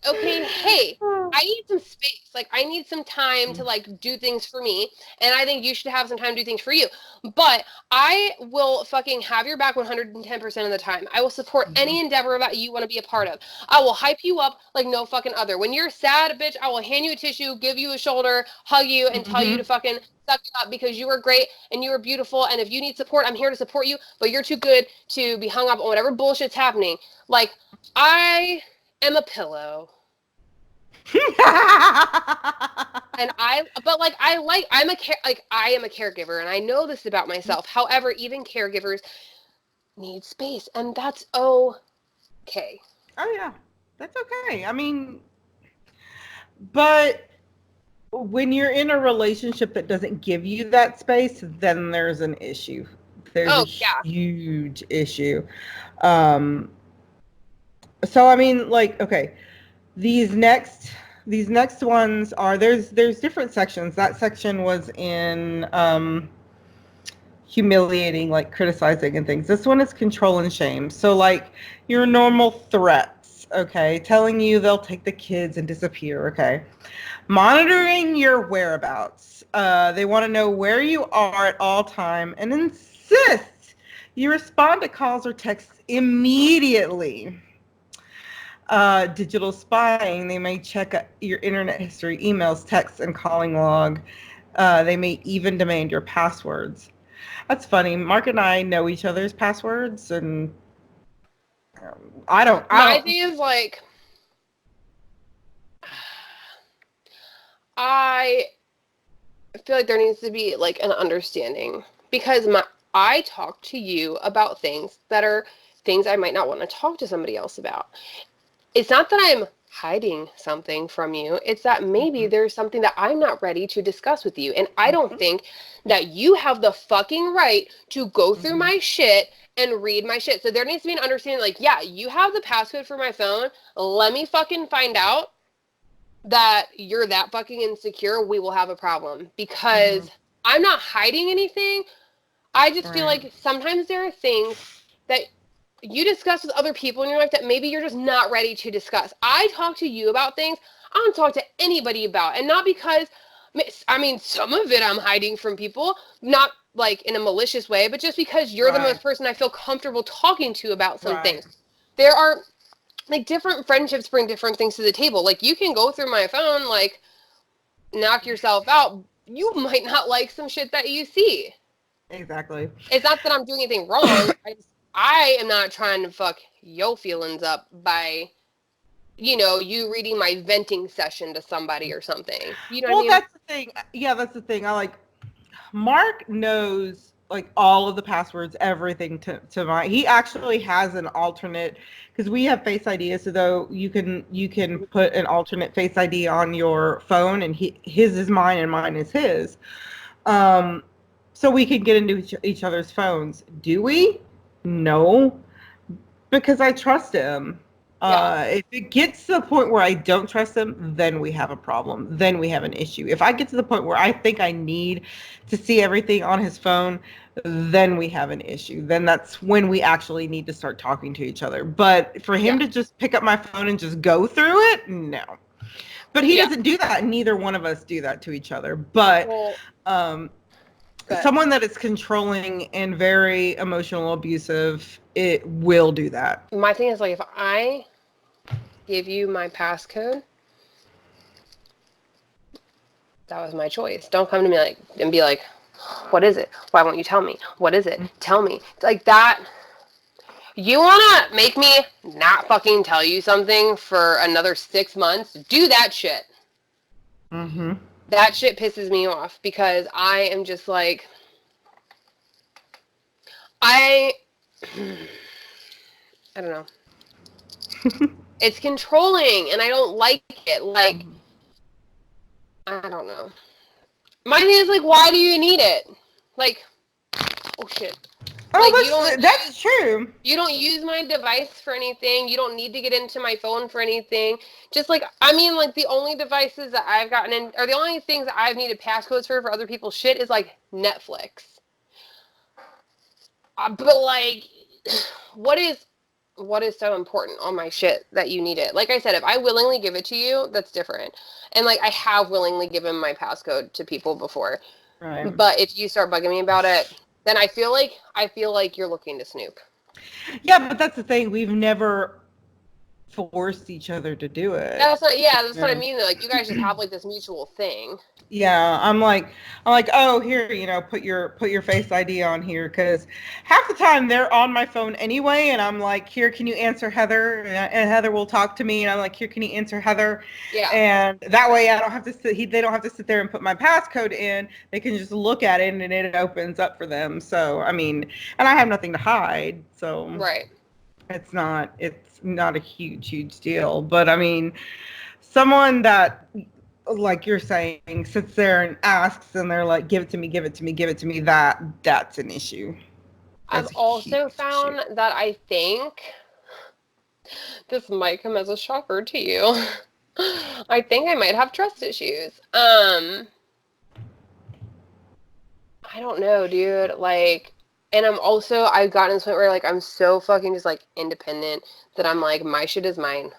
okay, hey, I need some space. Like, I need some time to, like, do things for me. And I think you should have some time to do things for you. But I will fucking have your back 110% of the time. I will support any endeavor that you want to be a part of. I will hype you up like no fucking other. When you're sad, bitch, I will hand you a tissue, give you a shoulder, hug you, and tell you to fucking suck it up because you are great and you are beautiful. And if you need support, I'm here to support you. But you're too good to be hung up on whatever bullshit's happening. Like, I am a pillow. And I am a caregiver, and I know this about myself. However, even caregivers need space, and that's okay. Oh yeah, that's okay. I mean, but when you're in a relationship that doesn't give you that space, then there's an issue. There's a huge issue. So I mean, like, okay, these next ones are there's different sections. That section was in humiliating, like criticizing and things. This one is control and shame. So like your normal threats, okay? Telling you they'll take the kids and disappear, okay? Monitoring your whereabouts. They want to know where you are at all time and insist you respond to calls or texts immediately. Digital spying. They may check your internet history, emails, texts, and calling log. They may even demand your passwords. That's funny. Mark and I know each other's passwords, and I don't. My thing is like, I feel like there needs to be like an understanding, because I talk to you about things that are things I might not want to talk to somebody else about. It's not that I'm hiding something from you. It's that maybe there's something that I'm not ready to discuss with you. And I don't think that you have the fucking right to go through my shit and read my shit. So there needs to be an understanding, like, yeah, you have the passcode for my phone. Let me fucking find out that you're that fucking insecure. We will have a problem, because I'm not hiding anything. I just feel like sometimes there are things that you discuss with other people in your life that maybe you're just not ready to discuss. I talk to you about things I don't talk to anybody about. And not because, I mean, some of it I'm hiding from people, not like in a malicious way, but just because you're the most person I feel comfortable talking to about some things. There are, like, different friendships bring different things to the table. Like, you can go through my phone, like, knock yourself out. You might not like some shit that you see. Exactly. It's not that I'm doing anything wrong. I am not trying to fuck your feelings up by, you know, you reading my venting session to somebody or something. You know what I mean? Well, that's the thing. Yeah, that's the thing. Mark knows like all of the passwords, everything to my. He actually has an alternate, because we have Face ID, so though you can put an alternate Face ID on your phone, and his is mine and mine is his. So we can get into each other's phones. Do we? No, because I trust him. If it gets to the point where I don't trust him, then we have a problem. Then we have an issue. If I get to the point where I think I need to see everything on his phone, then we have an issue. Then that's when we actually need to start talking to each other. But for him to just pick up my phone and just go through it, no. But he doesn't do that. Neither one of us do that to each other. But someone that is controlling and very emotional, abusive, it will do that. My thing is, like, if I give you my passcode, that was my choice. Don't come to me like and be like, what is it? Why won't you tell me? What is it? Tell me. Like that. You want to make me not fucking tell you something for another 6 months? Do that shit. That shit pisses me off, because I am just like, I don't know. It's controlling, and I don't like it. Like, I don't know. My thing is, like, why do you need it? Like, oh shit. Like, that's true. You don't use my device for anything. You don't need to get into my phone for anything. Just like, I mean, like, the only devices that I've gotten in, or the only things that I've needed passcodes for other people's shit is, like, Netflix. But, like, what is so important on my shit that you need it? Like I said, if I willingly give it to you, that's different. And, like, I have willingly given my passcode to people before. Right. But if you start bugging me about it, then I feel like you're looking to snoop. Yeah, but that's the thing. We've never forced each other to do it. That's what I mean. Like, you guys just have like this mutual thing. Yeah, I'm like, oh, here, you know, put your Face ID on here, because half the time they're on my phone anyway, and I'm like, here, can you answer Heather? And Heather will talk to me, and I'm like, here, can you answer Heather? Yeah. And that way, I don't have to they don't have to sit there and put my passcode in. They can just look at it, and it opens up for them. So, I mean, and I have nothing to hide, so right. It's not a huge deal, but I mean, someone that, like you're saying, sits there and asks, and they're like, give it to me, that's an issue. I've also found that I think this might come as a shocker to you. I think I might have trust issues. I I don't know, dude. Like, and I've gotten to the point where like I'm so fucking just like independent that I'm like, my shit is mine.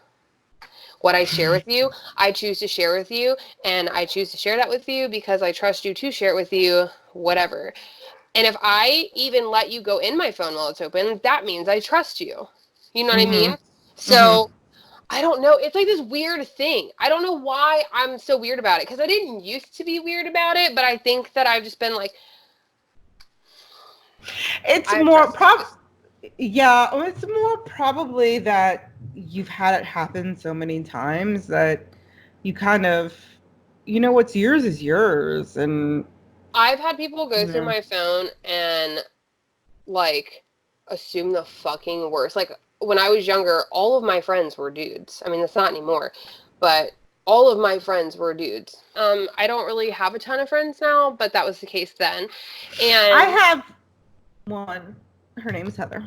What I share with you, I choose to share with you, and I choose to share that with you because I trust you to share it with you, whatever. And if I even let you go in my phone while it's open, that means I trust you. You know what I mean? So I don't know. It's like this weird thing. I don't know why I'm so weird about it because I didn't used to be weird about it, but I think that I've just been like, it's more probably that you've had it happen so many times that you kind of, what's yours is yours. And I've had people go through my phone and like assume the fucking worst. Like when I was younger, all of my friends were dudes. I mean, that's not anymore, but all of my friends were dudes. I don't really have a ton of friends now, but that was the case then. And I have one. Her name is Heather.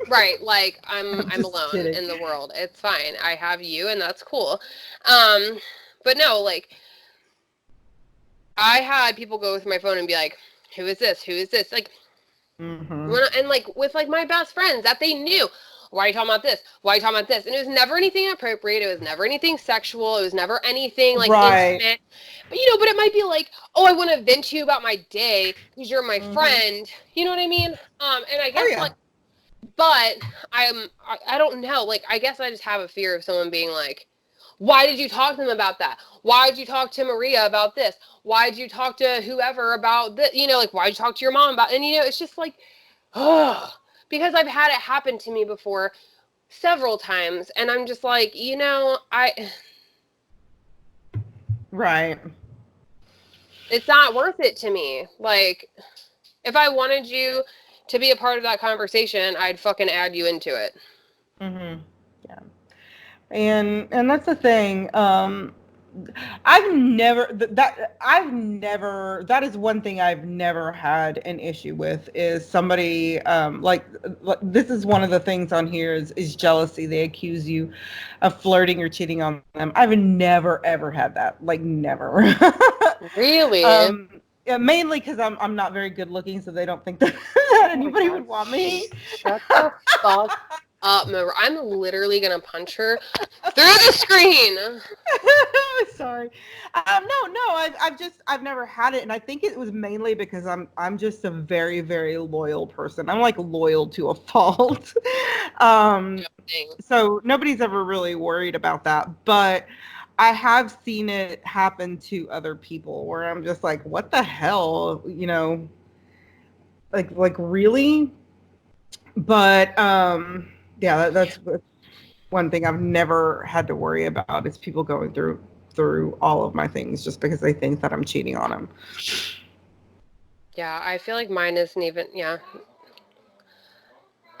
Right, like I'm alone kidding. in the world. It's fine. I have you and that's cool. But no, like I had people go with my phone and be like, who is this? Who is this? Like and like with like my best friends that they knew. Why are you talking about this? Why are you talking about this? And it was never anything inappropriate. It was never anything sexual. It was never anything like intimate. But but it might be like, oh, I want to vent to you about my day because you're my friend. You know what I mean? And I guess like, but I don't know. Like, I guess I just have a fear of someone being like, why did you talk to them about that? Why did you talk to Maria about this? Why did you talk to whoever about this? Like, why did you talk to your mom about? And it's just like, oh, because I've had it happen to me before several times, and I'm just like, Right. It's not worth it to me. Like, if I wanted you to be a part of that conversation, I'd fucking add you into it. Yeah. And that's the thing. That is one thing I've never had an issue with is somebody, like this is one of the things on here is jealousy. They accuse you of flirting or cheating on them. I've never, ever had that. Like never. Really? Yeah, mainly because I'm not very good looking, so they don't think that anybody would want me. Shut the fuck up, Maria. I'm literally gonna punch her through the screen. Sorry. No. I've never had it, and I think it was mainly because I'm just a very, very loyal person. I'm like loyal to a fault. So nobody's ever really worried about that, but I have seen it happen to other people where I'm just like, what the hell, like really? But yeah, that's one thing I've never had to worry about is people going through all of my things just because they think that I'm cheating on them. Yeah, I feel like mine isn't even,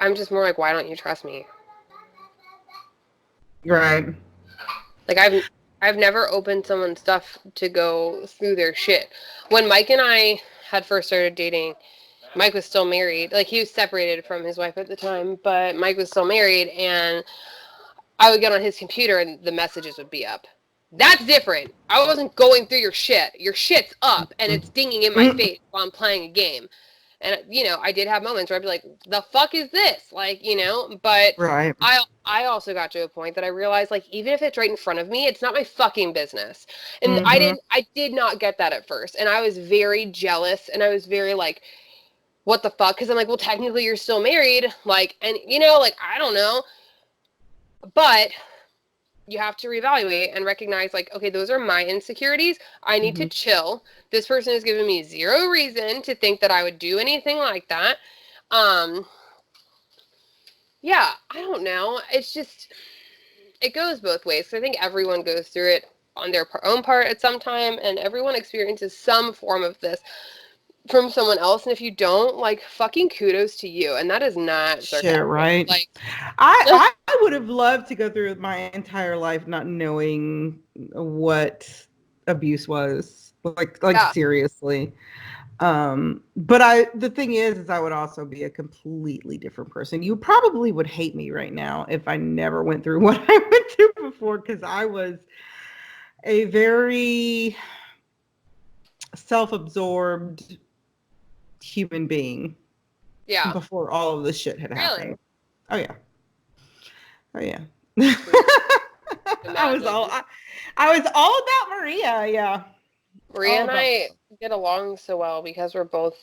I'm just more like, why don't you trust me? Right. Like I've never opened someone's stuff to go through their shit. When Mike and I had first started dating, Mike was still married. Like, he was separated from his wife at the time, but Mike was still married, and I would get on his computer and the messages would be up. That's different. I wasn't going through your shit. Your shit's up, and it's dinging in my face while I'm playing a game. And, I did have moments where I'd be like, the fuck is this? Like, but right. I also got to a point that I realized, like, even if it's right in front of me, it's not my fucking business. And I did not get that at first. And I was very jealous, and I was very like, what the fuck? Because I'm like, well, technically you're still married. Like, and, like, I don't know. But you have to reevaluate and recognize, like, okay, those are my insecurities. I need to chill. This person has given me zero reason to think that I would do anything like that. Yeah, I don't know. It's just, it goes both ways. So I think everyone goes through it on their own part at some time, and everyone experiences some form of this from someone else. And if you don't, like, fucking kudos to you. And that is not shit, right? Like, I would have loved to go through my entire life not knowing what abuse was, like seriously. But the thing is I would also be a completely different person. You probably would hate me right now if I never went through what I went through before, because I was a very self-absorbed human being. Yeah. Before all of this shit had happened. Oh yeah. Oh yeah. I was all about Maria. Yeah. Maria and I get along so well because we're both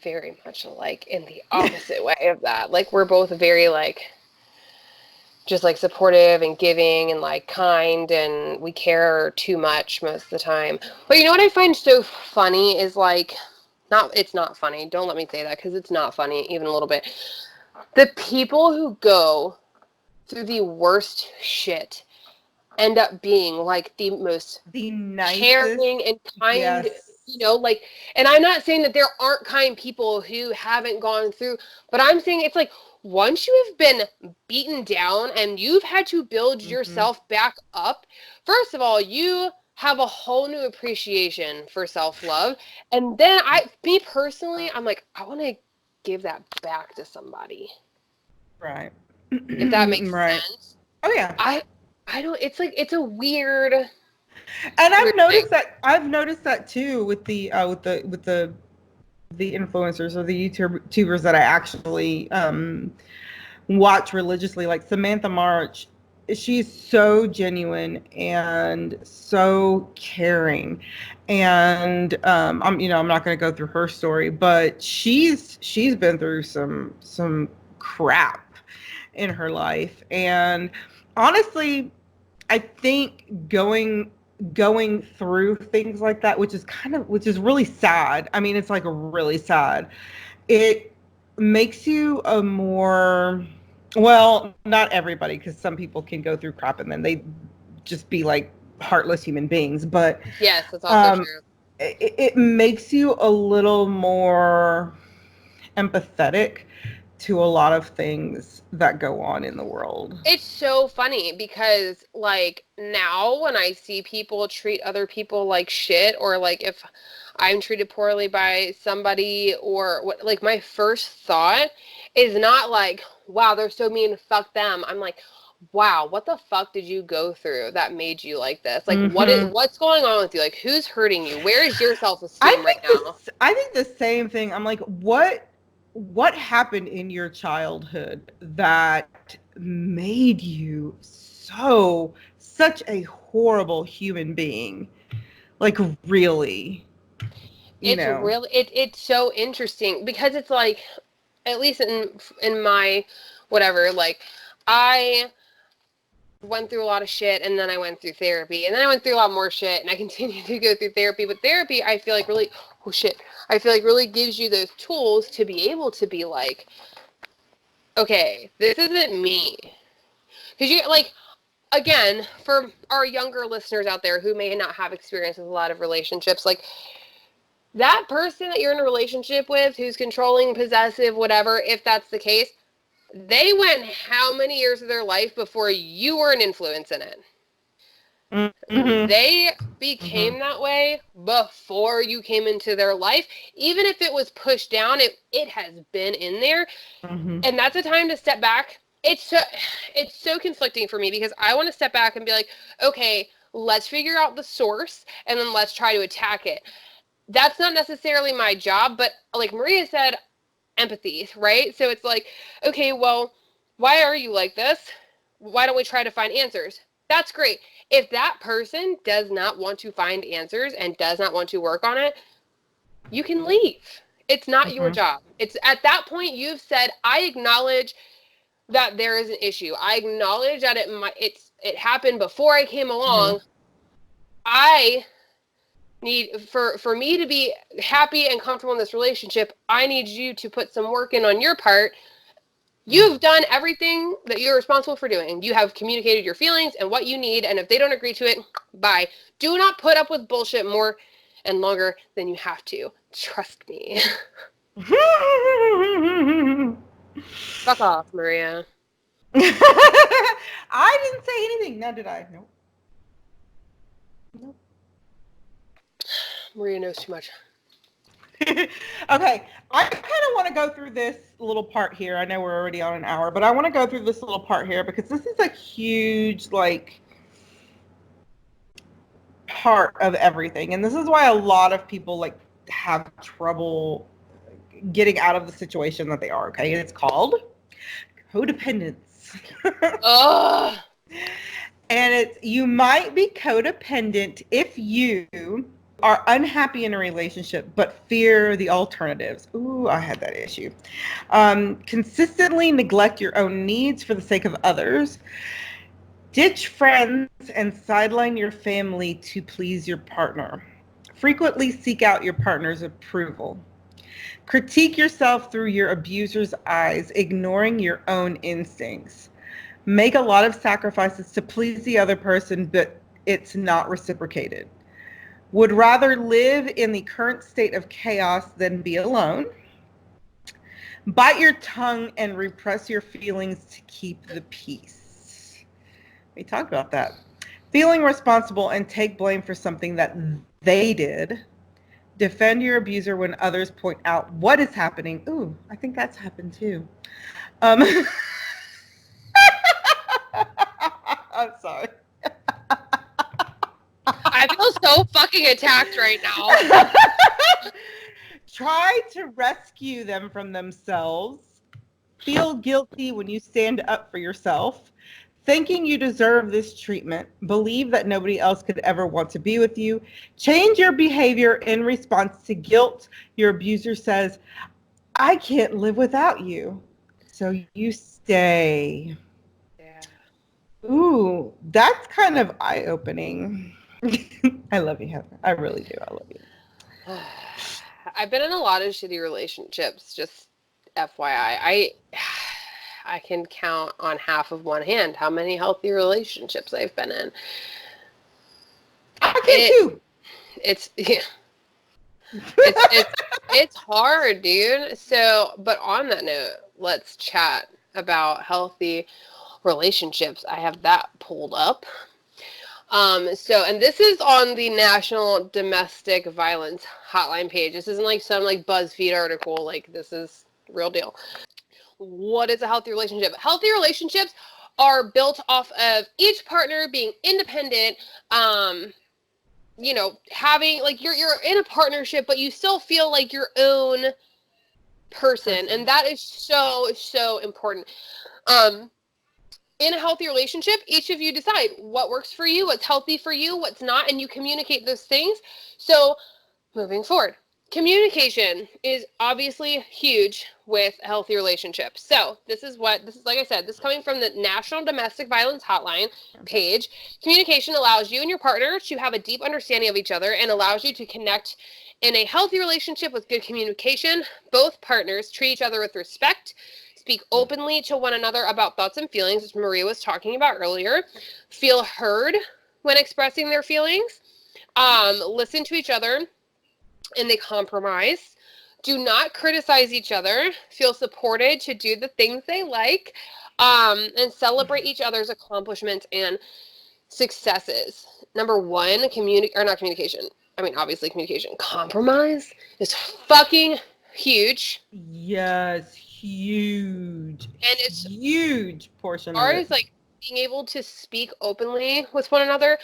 very much alike in the opposite way of that. Like, we're both very, like, just, like, supportive and giving and, like, kind, and we care too much most of the time. But you know what I find so funny is, like, it's not funny. Don't let me say that, because it's not funny even a little bit. The people who go through the worst shit end up being, like, the most caring and kind, you know, like, and I'm not saying that there aren't kind people who haven't gone through, but I'm saying it's like, once you have been beaten down and you've had to build yourself back up, first of all, you have a whole new appreciation for self-love. And then me personally, I'm like, I want to give that back to somebody. Right. If that makes sense. Oh yeah. I don't, it's like, it's a weird. And I've noticed that too with the influencers or the YouTubers that I actually watch religiously, like Samantha March. She's so genuine and so caring, and I'm not going to go through her story, but she's been through some crap in her life, and honestly, I think going through things like that, which is really sad. I mean, it's like really sad. It makes you a more, well, not everybody, because some people can go through crap and then they just be like heartless human beings. But yes, that's also true. It makes you a little more empathetic to a lot of things that go on in the world. It's so funny because, like, now when I see people treat other people like shit, or like if I'm treated poorly by somebody, or what, like, my first thought is not like, wow, they're so mean, fuck them. I'm like, wow, what the fuck did you go through that made you like this? Like, what's going on with you? Like, who's hurting you? Where is your self-esteem right now? I think the same thing. I'm like, what happened in your childhood that made you such a horrible human being? Like, really? It's so interesting because it's like, at least in my whatever, like, I went through a lot of shit, and then I went through therapy, and then I went through a lot more shit, and I continue to go through therapy. But therapy, I feel like really gives you those tools to be able to be like, okay, this isn't me. Because you, like, again, for our younger listeners out there who may not have experience with a lot of relationships, like, that person that you're in a relationship with who's controlling, possessive, whatever, if that's the case, they went how many years of their life before you were an influence in it? Mm-hmm. They became that way before you came into their life. Even if it was pushed down, it has been in there. Mm-hmm. And that's a time to step back. It's so conflicting for me because I want to step back and be like, okay, let's figure out the source and then let's try to attack it. That's not necessarily my job, but like Maria said, empathy, right? So it's like, okay, well, why are you like this? Why don't we try to find answers? That's great. If that person does not want to find answers and does not want to work on it, you can leave. It's not your job. It's at that point you've said, I acknowledge that there is an issue. I acknowledge that it happened before I came along. I need for me to be happy and comfortable in this relationship, I need you to put some work in on your part. You've done everything that you're responsible for doing. You have communicated your feelings and what you need, and if they don't agree to it, bye. Do not put up with bullshit more and longer than you have to. Trust me. Fuck off, Maria. I didn't say anything. Now did I? Nope. Maria knows too much. Okay, I kind of want to go through this little part here. I know we're already on an hour, but I want to go through this little part here because this is a huge, like, part of everything. And this is why a lot of people like have trouble getting out of the situation that they are, okay? It's called codependence. Ugh. And you might be codependent if you are unhappy in a relationship but fear the alternatives. Ooh, I had that issue. Consistently neglect your own needs for the sake of others. Ditch friends and sideline your family to please your partner. Frequently seek out your partner's approval. Critique yourself through your abuser's eyes, ignoring your own instincts. Make a lot of sacrifices to please the other person, but it's not reciprocated. Would rather live in the current state of chaos than be alone. Bite your tongue and repress your feelings to keep the peace. We talked about that. Feeling responsible and take blame for something that they did. Defend your abuser when others point out what is happening. Ooh, I think that's happened too. I'm sorry. I feel so fucking attacked right now. Try to rescue them from themselves. Feel guilty when you stand up for yourself. Thinking you deserve this treatment. Believe that nobody else could ever want to be with you. Change your behavior in response to guilt. Your abuser says, I can't live without you. So you stay. Yeah. Ooh, that's kind of eye-opening. I love you, Heather. I really do. I love you. I've been in a lot of shitty relationships, just FYI. I can count on half of one hand how many healthy relationships I've been in. I can too. It's hard, dude. So, but on that note, let's chat about healthy relationships. I have that pulled up. And this is on the National Domestic Violence Hotline page. This isn't like some like BuzzFeed article. Like, this is real deal. What is a healthy relationship? Healthy relationships are built off of each partner being independent, having like you're in a partnership, but you still feel like your own person. And that is so important. In a healthy relationship, each of you decide what works for you, what's healthy for you, what's not, and you communicate those things. So moving forward, communication is obviously huge with a healthy relationship. So this is like I said, this is coming from the National Domestic Violence Hotline page. Communication allows you and your partner to have a deep understanding of each other and allows you to connect in a healthy relationship with good communication. Both partners treat each other with respect, speak openly to one another about thoughts and feelings, as Maria was talking about earlier, feel heard when expressing their feelings, listen to each other, and they compromise. Do not criticize each other, feel supported to do the things they like, and celebrate each other's accomplishments and successes. Number one, obviously communication. Compromise is fucking huge. Yes, huge. And it's huge portion of of it. it. Like being able to speak openly with one another.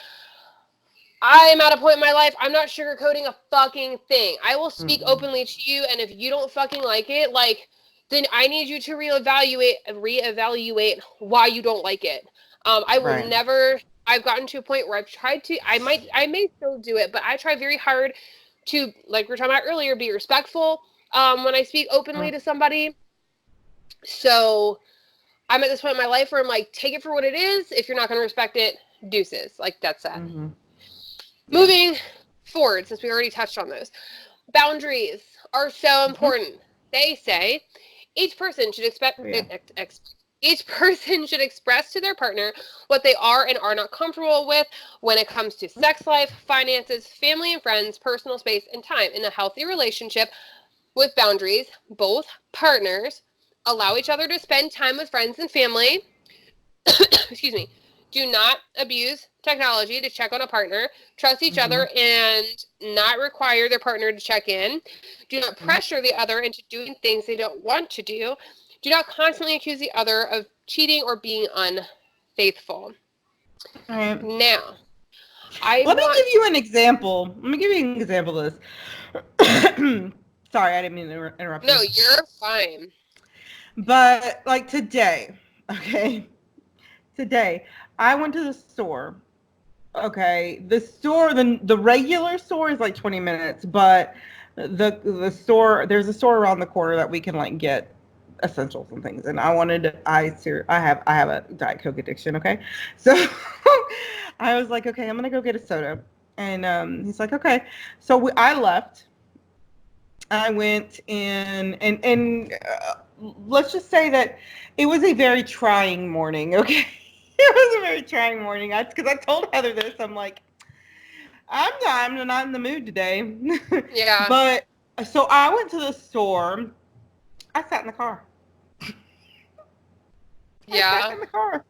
I am at a point in my life, I'm not sugarcoating a fucking thing. I will speak openly to you, and if you don't fucking like it, like, then I need you to reevaluate why you don't like it. I will never, I've gotten to a point where I've tried to, I may still do it, but I try very hard to, like we were talking about earlier, be respectful when I speak openly to somebody. So I'm at this point in my life where I'm like, take it for what it is. If you're not going to respect it, deuces. Like, that's that. Moving forward, since we already touched on those, boundaries are so important. They say each person should each person should express to their partner what they are and are not comfortable with when it comes to sex life, finances, family and friends, personal space, and time. In a healthy relationship with boundaries, both partners allow each other to spend time with friends and family. Excuse me. Do not abuse technology to check on a partner. Trust each other and not require their partner to check in. Do not pressure the other into doing things they don't want to do. Do not constantly accuse the other of cheating or being unfaithful. Now, Let me give you an example. Let me give you an example of this. Sorry, I didn't mean to interrupt you. No, you're fine. But like today, okay? Today, I went to the store. Okay, the regular store is like 20 minutes, but the store, there's a store around the corner that we can like get essentials and things. And I have a Diet Coke addiction. Okay, so I was like, okay, I'm gonna go get a soda, and he's like, okay. So I left. I went in, and let's just say that it was a very trying morning. Okay, it was a very trying morning. Because I told Heather this. I'm like, I'm not in the mood today. Yeah. But so I went to the store. I sat in the car. Yeah. I sat in the car.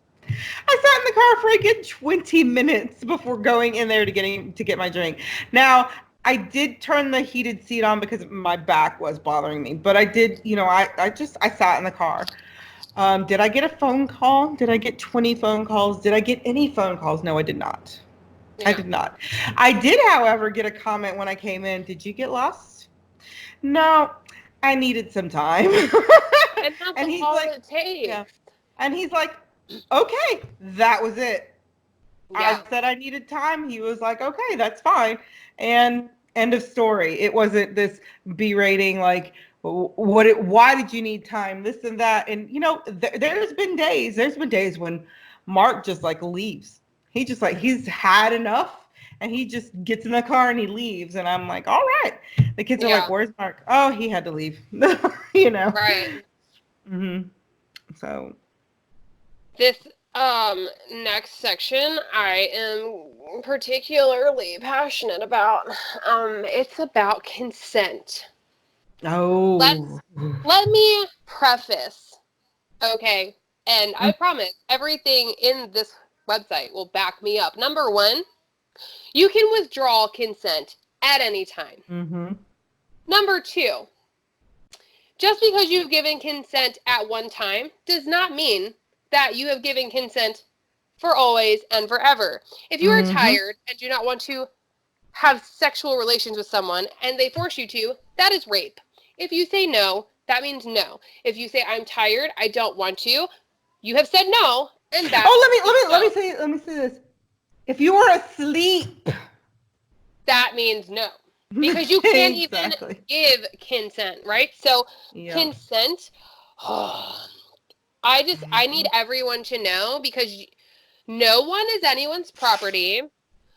I sat in the car for a good 20 minutes before going in there to get my drink. Now, I did turn the heated seat on because my back was bothering me. But I did, I sat in the car. Did I get a phone call? Did I get 20 phone calls? Did I get any phone calls? No, I did not. Yeah. I did not. I did, however, get a comment when I came in. Did you get lost? No, I needed some time. And that's and he's all like, it takes. yeah. And he's like, okay, that was it. Yeah. I said I needed time. He was like, okay, that's fine. And end of story. It wasn't this berating like, why did you need time? This and that. And there's been days when Mark just like leaves. He's had enough, and he just gets in the car and he leaves. And I'm like, all right. The kids are like, where's Mark? Oh, he had to leave. Right. Mm-hmm. So This next section I am particularly passionate about. It's about consent. oh Let me preface, okay, and I promise everything in this website will back me up. Number one, you can withdraw consent at any time. mm-hmm. Number two, just because you've given consent at one time does not mean that you have given consent for always and forever. If you are tired and do not want to have sexual relations with someone and they force you to, that is rape. If you say no, that means no. If you say I'm tired, I don't want to, you have said no, and that's let me say this. If you are asleep, that means no. Because you can't exactly. even give consent, right? So consent, I need everyone to know, because no one is anyone's property.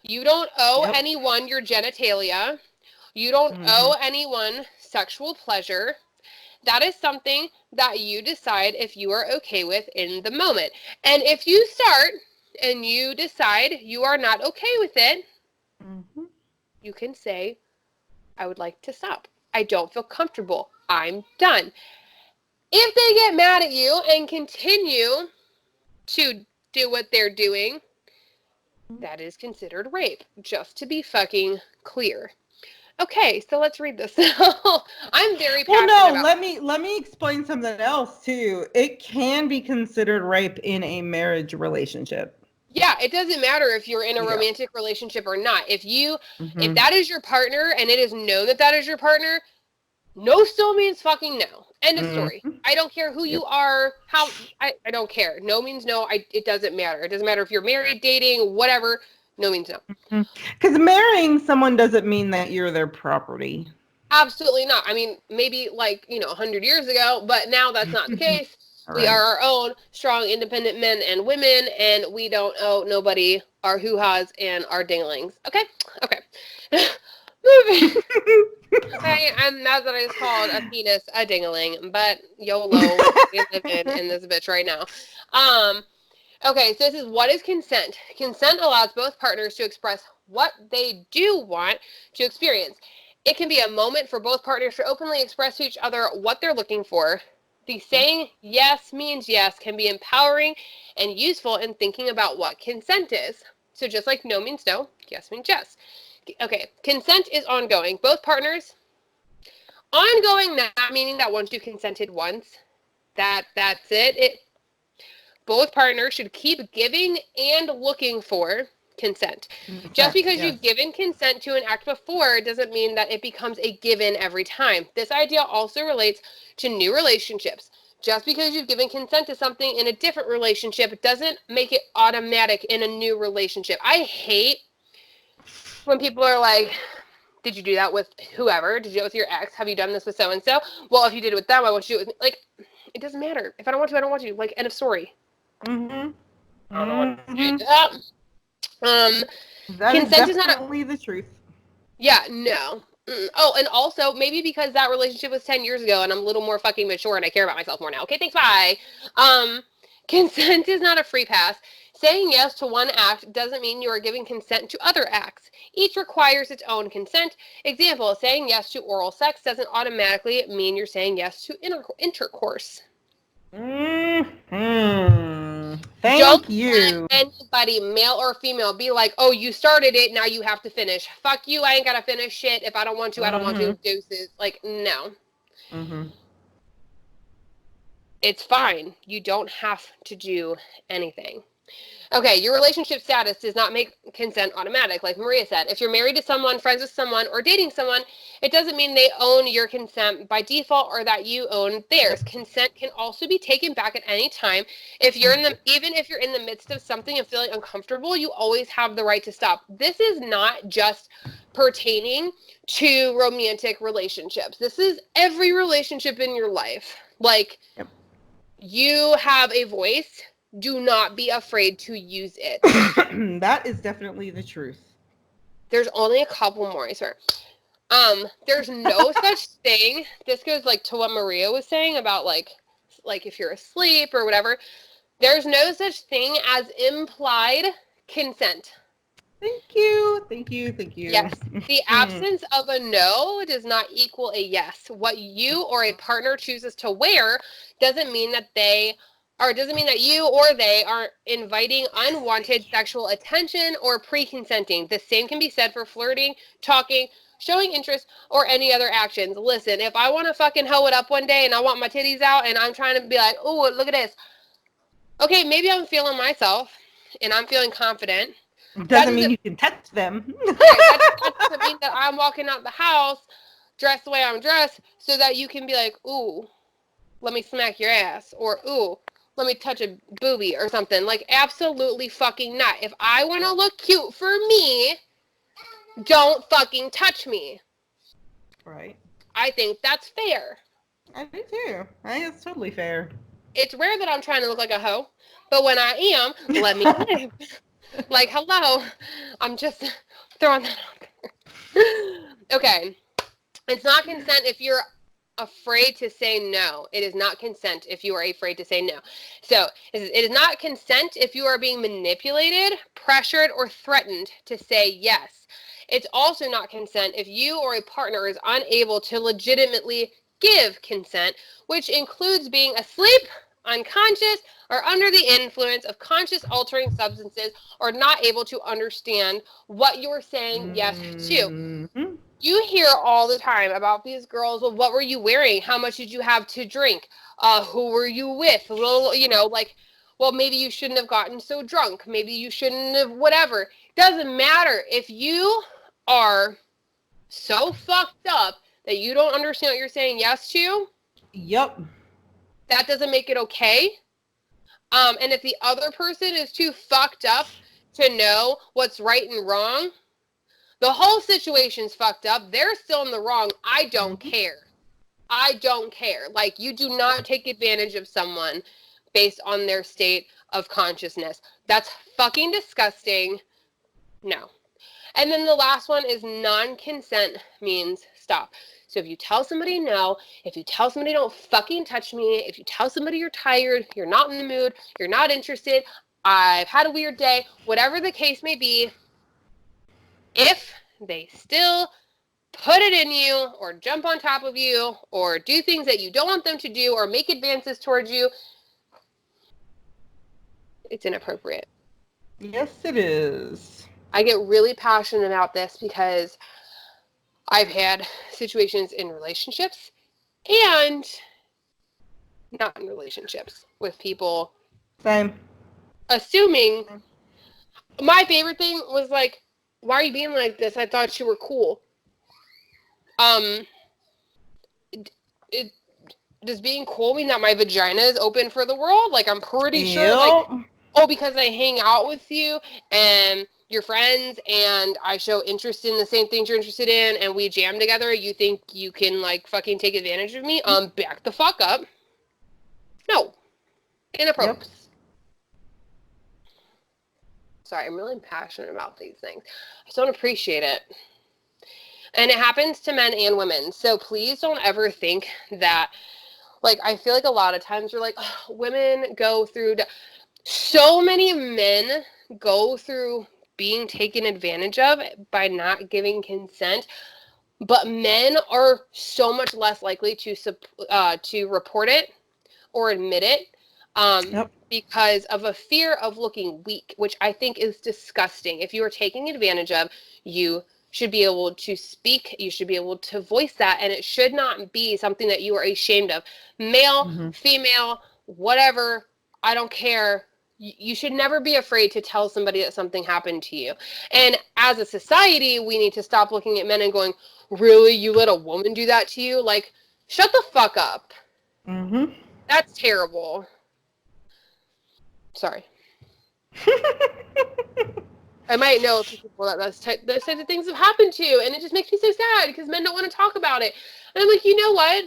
You don't owe anyone your genitalia. You don't owe anyone sexual pleasure. That is something that you decide if you are okay with in the moment. And if you start and you decide you are not okay with it, you can say, I would like to stop. I don't feel comfortable. I'm done. If they get mad at you and continue to do what they're doing, that is considered rape, just to be fucking clear. Okay, so let's read this. I'm very passionate about let me explain something else too. It can be considered rape in a marriage relationship. Yeah, it doesn't matter if you're in a romantic relationship or not. If that is your partner and it is known that that is your partner, no still means fucking no. End of story. I don't care who you are, I don't care. No means no. It doesn't matter. It doesn't matter if you're married, dating, whatever. No means no. Because marrying someone doesn't mean that you're their property. Absolutely not. I mean, maybe 100 years ago, but now that's not the case. We are our own strong, independent men and women, and we don't owe nobody our hoo-has and our dinglings. Okay? Moving. And that's what I just called a penis a dingling, but YOLO, we live in this bitch right now. Okay, so this is, what is consent? Consent allows both partners to express what they do want to experience. It can be a moment for both partners to openly express to each other what they're looking for. The saying yes means yes can be empowering and useful in thinking about what consent is. So just like no means no, yes means yes. Okay, consent is ongoing. Both partners, ongoing not meaning that once you consented once, that's it. Both partners should keep giving and looking for consent. Just because you've given consent to an act before doesn't mean that it becomes a given every time. This idea also relates to new relationships. Just because you've given consent to something in a different relationship doesn't make it automatic in a new relationship. I hate when people are like, did you do that with whoever? Did you do it with your ex? Have you done this with so-and-so? Well, if you did it with them, why won't you do it with me? Like, it doesn't matter. If I don't want to, I don't want to. Like, end of story. Mm-hmm. I don't know what to do that. That consent is definitely the truth. Yeah, no. Oh, and also, maybe because that relationship was 10 years ago and I'm a little more fucking mature and I care about myself more now. Okay, thanks, bye. Consent is not a free pass. Saying yes to one act doesn't mean you are giving consent to other acts. Each requires its own consent. Example, saying yes to oral sex doesn't automatically mean you're saying yes to intercourse. Thank you. Let anybody, male or female, be like, oh, you started it, now you have to finish. Fuck you, I ain't gotta finish shit. If I don't want to, I don't want to. Deuces. Like, no. It's fine. You don't have to do anything. Okay, your relationship status does not make consent automatic, like Maria said. If you're married to someone, friends with someone, or dating someone, it doesn't mean they own your consent by default or that you own theirs. Consent can also be taken back at any time. Even if you're in the midst of something and feeling uncomfortable, you always have the right to stop. This is not just pertaining to romantic relationships. This is every relationship in your life. Like, you have a voice. Do not be afraid to use it. That is definitely the truth. There's only a couple more, I swear. There's no such thing. This goes like to what Maria was saying about like if you're asleep or whatever. There's no such thing as implied consent. Thank you. Thank you. Thank you. Yes. The absence of a no does not equal a yes. What you or a partner chooses to wear doesn't mean that you or they are inviting unwanted sexual attention or pre-consenting. The same can be said for flirting, talking, showing interest, or any other actions. Listen, if I want to fucking hoe it up one day and I want my titties out and I'm trying to be like, oh, look at this. Okay, maybe I'm feeling myself and I'm feeling confident. Doesn't mean you can touch them. That doesn't mean that I'm walking out the house dressed the way I'm dressed so that you can be like, ooh, let me smack your ass. Or, ooh, let me touch a boobie or something. Like, absolutely fucking not. If I want to look cute for me, don't fucking touch me. Right. I think that's fair. I do too. I think it's totally fair. It's rare that I'm trying to look like a hoe, but when I am, let me live. Like, hello, I'm just throwing that out there. Okay. It's not consent if you're afraid to say no. It is not consent if you are afraid to say no. So it is not consent if you are being manipulated, pressured, or threatened to say yes. It's also not consent if you or a partner is unable to legitimately give consent, which includes being asleep, unconscious, or under the influence of conscious altering substances, or not able to understand what you're saying yes to. You hear all the time about these girls. Well, what were you wearing? How much did you have to drink? Who were you with? Well, well, maybe you shouldn't have gotten so drunk. Maybe you shouldn't have whatever. Doesn't matter. If you are so fucked up that you don't understand what you're saying yes to. Yep. That doesn't make it okay. And if the other person is too fucked up to know what's right and wrong, the whole situation's fucked up. They're still in the wrong. I don't care. I don't care. Like, you do not take advantage of someone based on their state of consciousness. That's fucking disgusting. No. And then the last one is non-consent means stop. So if you tell somebody no, if you tell somebody don't fucking touch me, if you tell somebody you're tired, you're not in the mood, you're not interested, I've had a weird day, whatever the case may be, if they still put it in you or jump on top of you or do things that you don't want them to do or make advances towards you, it's inappropriate. Yes, it is. I get really passionate about this because I've had situations in relationships and not in relationships with people. Same. Assuming My favorite thing was like, why are you being like this? I thought you were cool. It does being cool mean that my vagina is open for the world? Like, I'm pretty sure, like, Yep. oh, because I hang out with you and your friends and I show interest in the same things you're interested in and we jam together, you think you can, like, fucking take advantage of me? Back the fuck up. No. Yep. Inappropriate. Sorry, I'm really passionate about these things. I just don't appreciate it. And it happens to men and women. So please don't ever think that, like, I feel like a lot of times we're like, oh, women go through, so many men go through being taken advantage of by not giving consent, but men are so much less likely to report it or admit it, Yep. because of a fear of looking weak, which I think is disgusting. If you are taking advantage of, you should be able to speak, you should be able to voice that, and it should not be something that you are ashamed of. Male, Mm-hmm. female, whatever, I don't care. You should never be afraid to tell somebody that something happened to you. And as a society, we need to stop looking at men and going, really, you let a woman do that to you? Like, shut the fuck up. Mm-hmm. That's terrible. Sorry. I might know a few people that those types of things have happened to, and it just makes me so sad because men don't want to talk about it. And I'm like, you know what?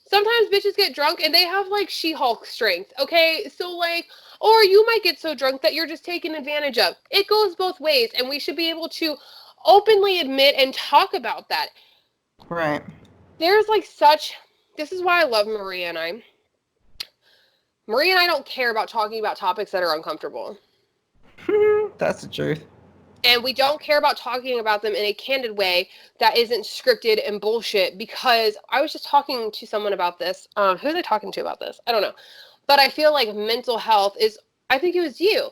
Sometimes bitches get drunk and they have like She-Hulk strength, okay? So like, or you might get so drunk that you're just taken advantage of. It goes both ways, and we should be able to openly admit and talk about that. Right. There's like such. This is why I love Maria and I. Maria and I don't care about talking about topics that are uncomfortable. That's the truth. And we don't care about talking about them in a candid way that isn't scripted and bullshit, because I was just talking to someone about this. Who was I talking to about this? I don't know. But I feel like mental health is, I think it was you.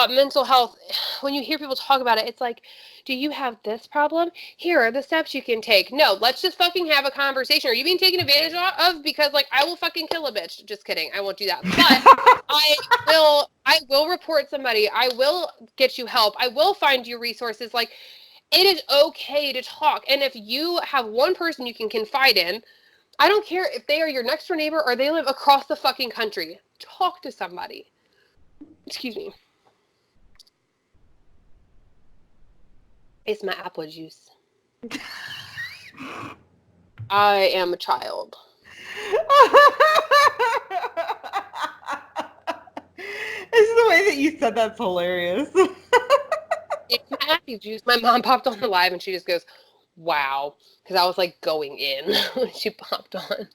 Mental health, when you hear people talk about it, it's like, do you have this problem? Here are the steps you can take. No, let's just fucking have a conversation. Are you being taken advantage of? Because, like, I will fucking kill a bitch. Just kidding. I won't do that. But I will report somebody. I will get you help. I will find you resources. Like, it is okay to talk. And if you have one person you can confide in, I don't care if they are your next door neighbor or they live across the fucking country. Talk to somebody. Excuse me. It's my apple juice. I am a child. It's the way that you said that's hilarious. It's my apple juice. My mom popped on the live and she just goes, wow. Because I was like going in when she popped on.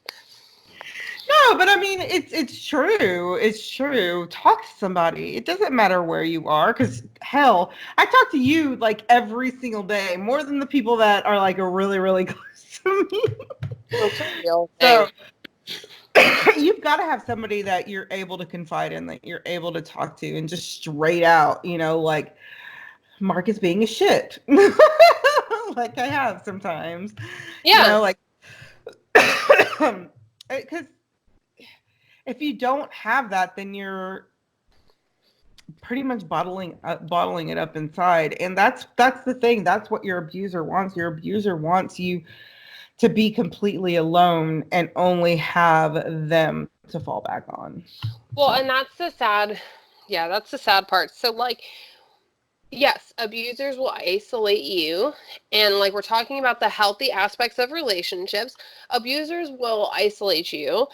No, but I mean, it's true. It's true. Talk to somebody. It doesn't matter where you are, because hell, I talk to you like every single day, more than the people that are like really, really close to me. It's a real thing. So you've got to have somebody that you're able to confide in, that you're able to talk to, and just straight out, like Mark is being a shit, like I have sometimes. Yeah. Like because if you don't have that, then you're pretty much bottling it up inside, and that's the thing. That's what your abuser wants. Your abuser wants you to be completely alone and only have them to fall back on. Well, and that's the sad part. So, like, yes, abusers will isolate you. And, like, we're talking about the healthy aspects of relationships. Abusers will isolate you.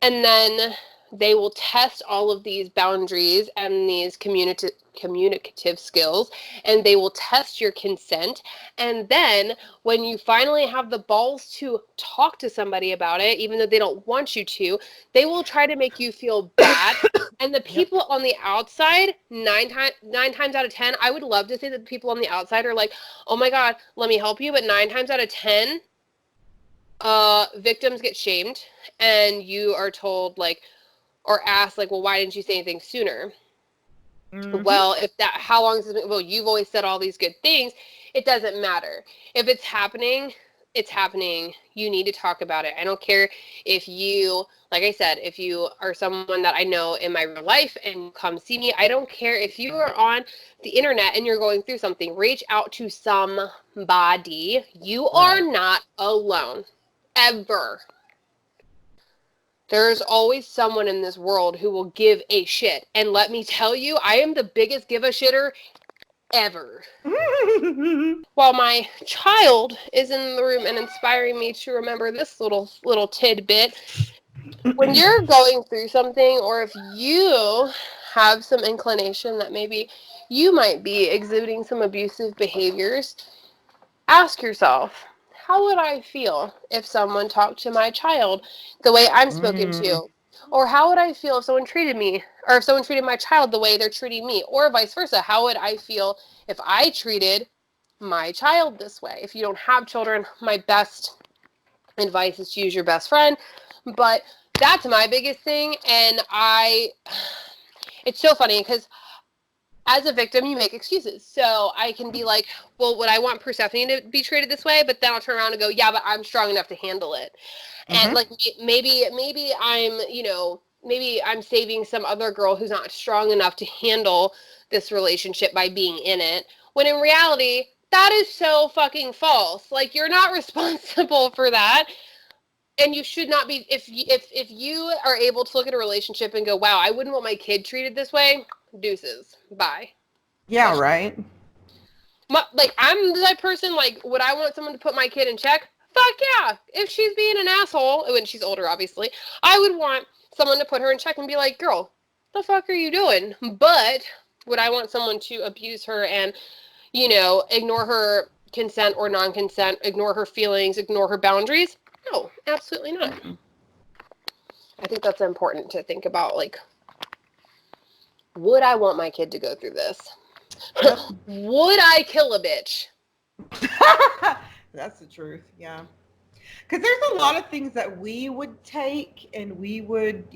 And then they will test all of these boundaries and these communicative skills, and they will test your consent. And then when you finally have the balls to talk to somebody about it, even though they don't want you to, they will try to make you feel bad. And the people on the outside, nine times out of 10, I would love to say that the people on the outside are like, oh my God, let me help you. But 9 times out of 10, victims get shamed, and you are told, like, or asked, like, well, why didn't you say anything sooner? Mm-hmm. Well, how long has it been? Well, you've always said all these good things. It doesn't matter. If it's happening, it's happening, you need to talk about it. I don't care if you, like I said, if you are someone that I know in my real life and come see me, I don't care if you are on the internet and you're going through something, reach out to somebody. You are not alone, ever. There's always someone in this world who will give a shit. And let me tell you, I am the biggest give a shitter ever. While my child is in the room and inspiring me to remember this little tidbit, when you're going through something, or if you have some inclination that maybe you might be exhibiting some abusive behaviors, ask yourself, how would I feel if someone talked to my child the way I'm spoken to? Or how would I feel if someone treated me, or if someone treated my child the way they're treating me? Or vice versa, how would I feel if I treated my child this way? If you don't have children, my best advice is to use your best friend. But that's my biggest thing. And it's so funny because as a victim, you make excuses. So I can be like, well, would I want Persephone to be treated this way? But then I'll turn around and go, yeah, but I'm strong enough to handle it. And like, maybe I'm, maybe I'm saving some other girl who's not strong enough to handle this relationship by being in it. When in reality, that is so fucking false. Like, you're not responsible for that. And you should not be. If you are able to look at a relationship and go, wow, I wouldn't want my kid treated this way, deuces, bye. Yeah, right. Like, I'm the type of person, like, would I want someone to put my kid in check? Fuck yeah. If she's being an asshole, when she's older, obviously, I would want someone to put her in check and be like, girl, the fuck are you doing? But would I want someone to abuse her and, ignore her consent or non-consent, ignore her feelings, ignore her boundaries? No, absolutely not. I think that's important to think about. Like, would I want my kid to go through this? Yep. Would I kill a bitch? That's the truth, yeah. Because there's a lot of things that we would take and we would,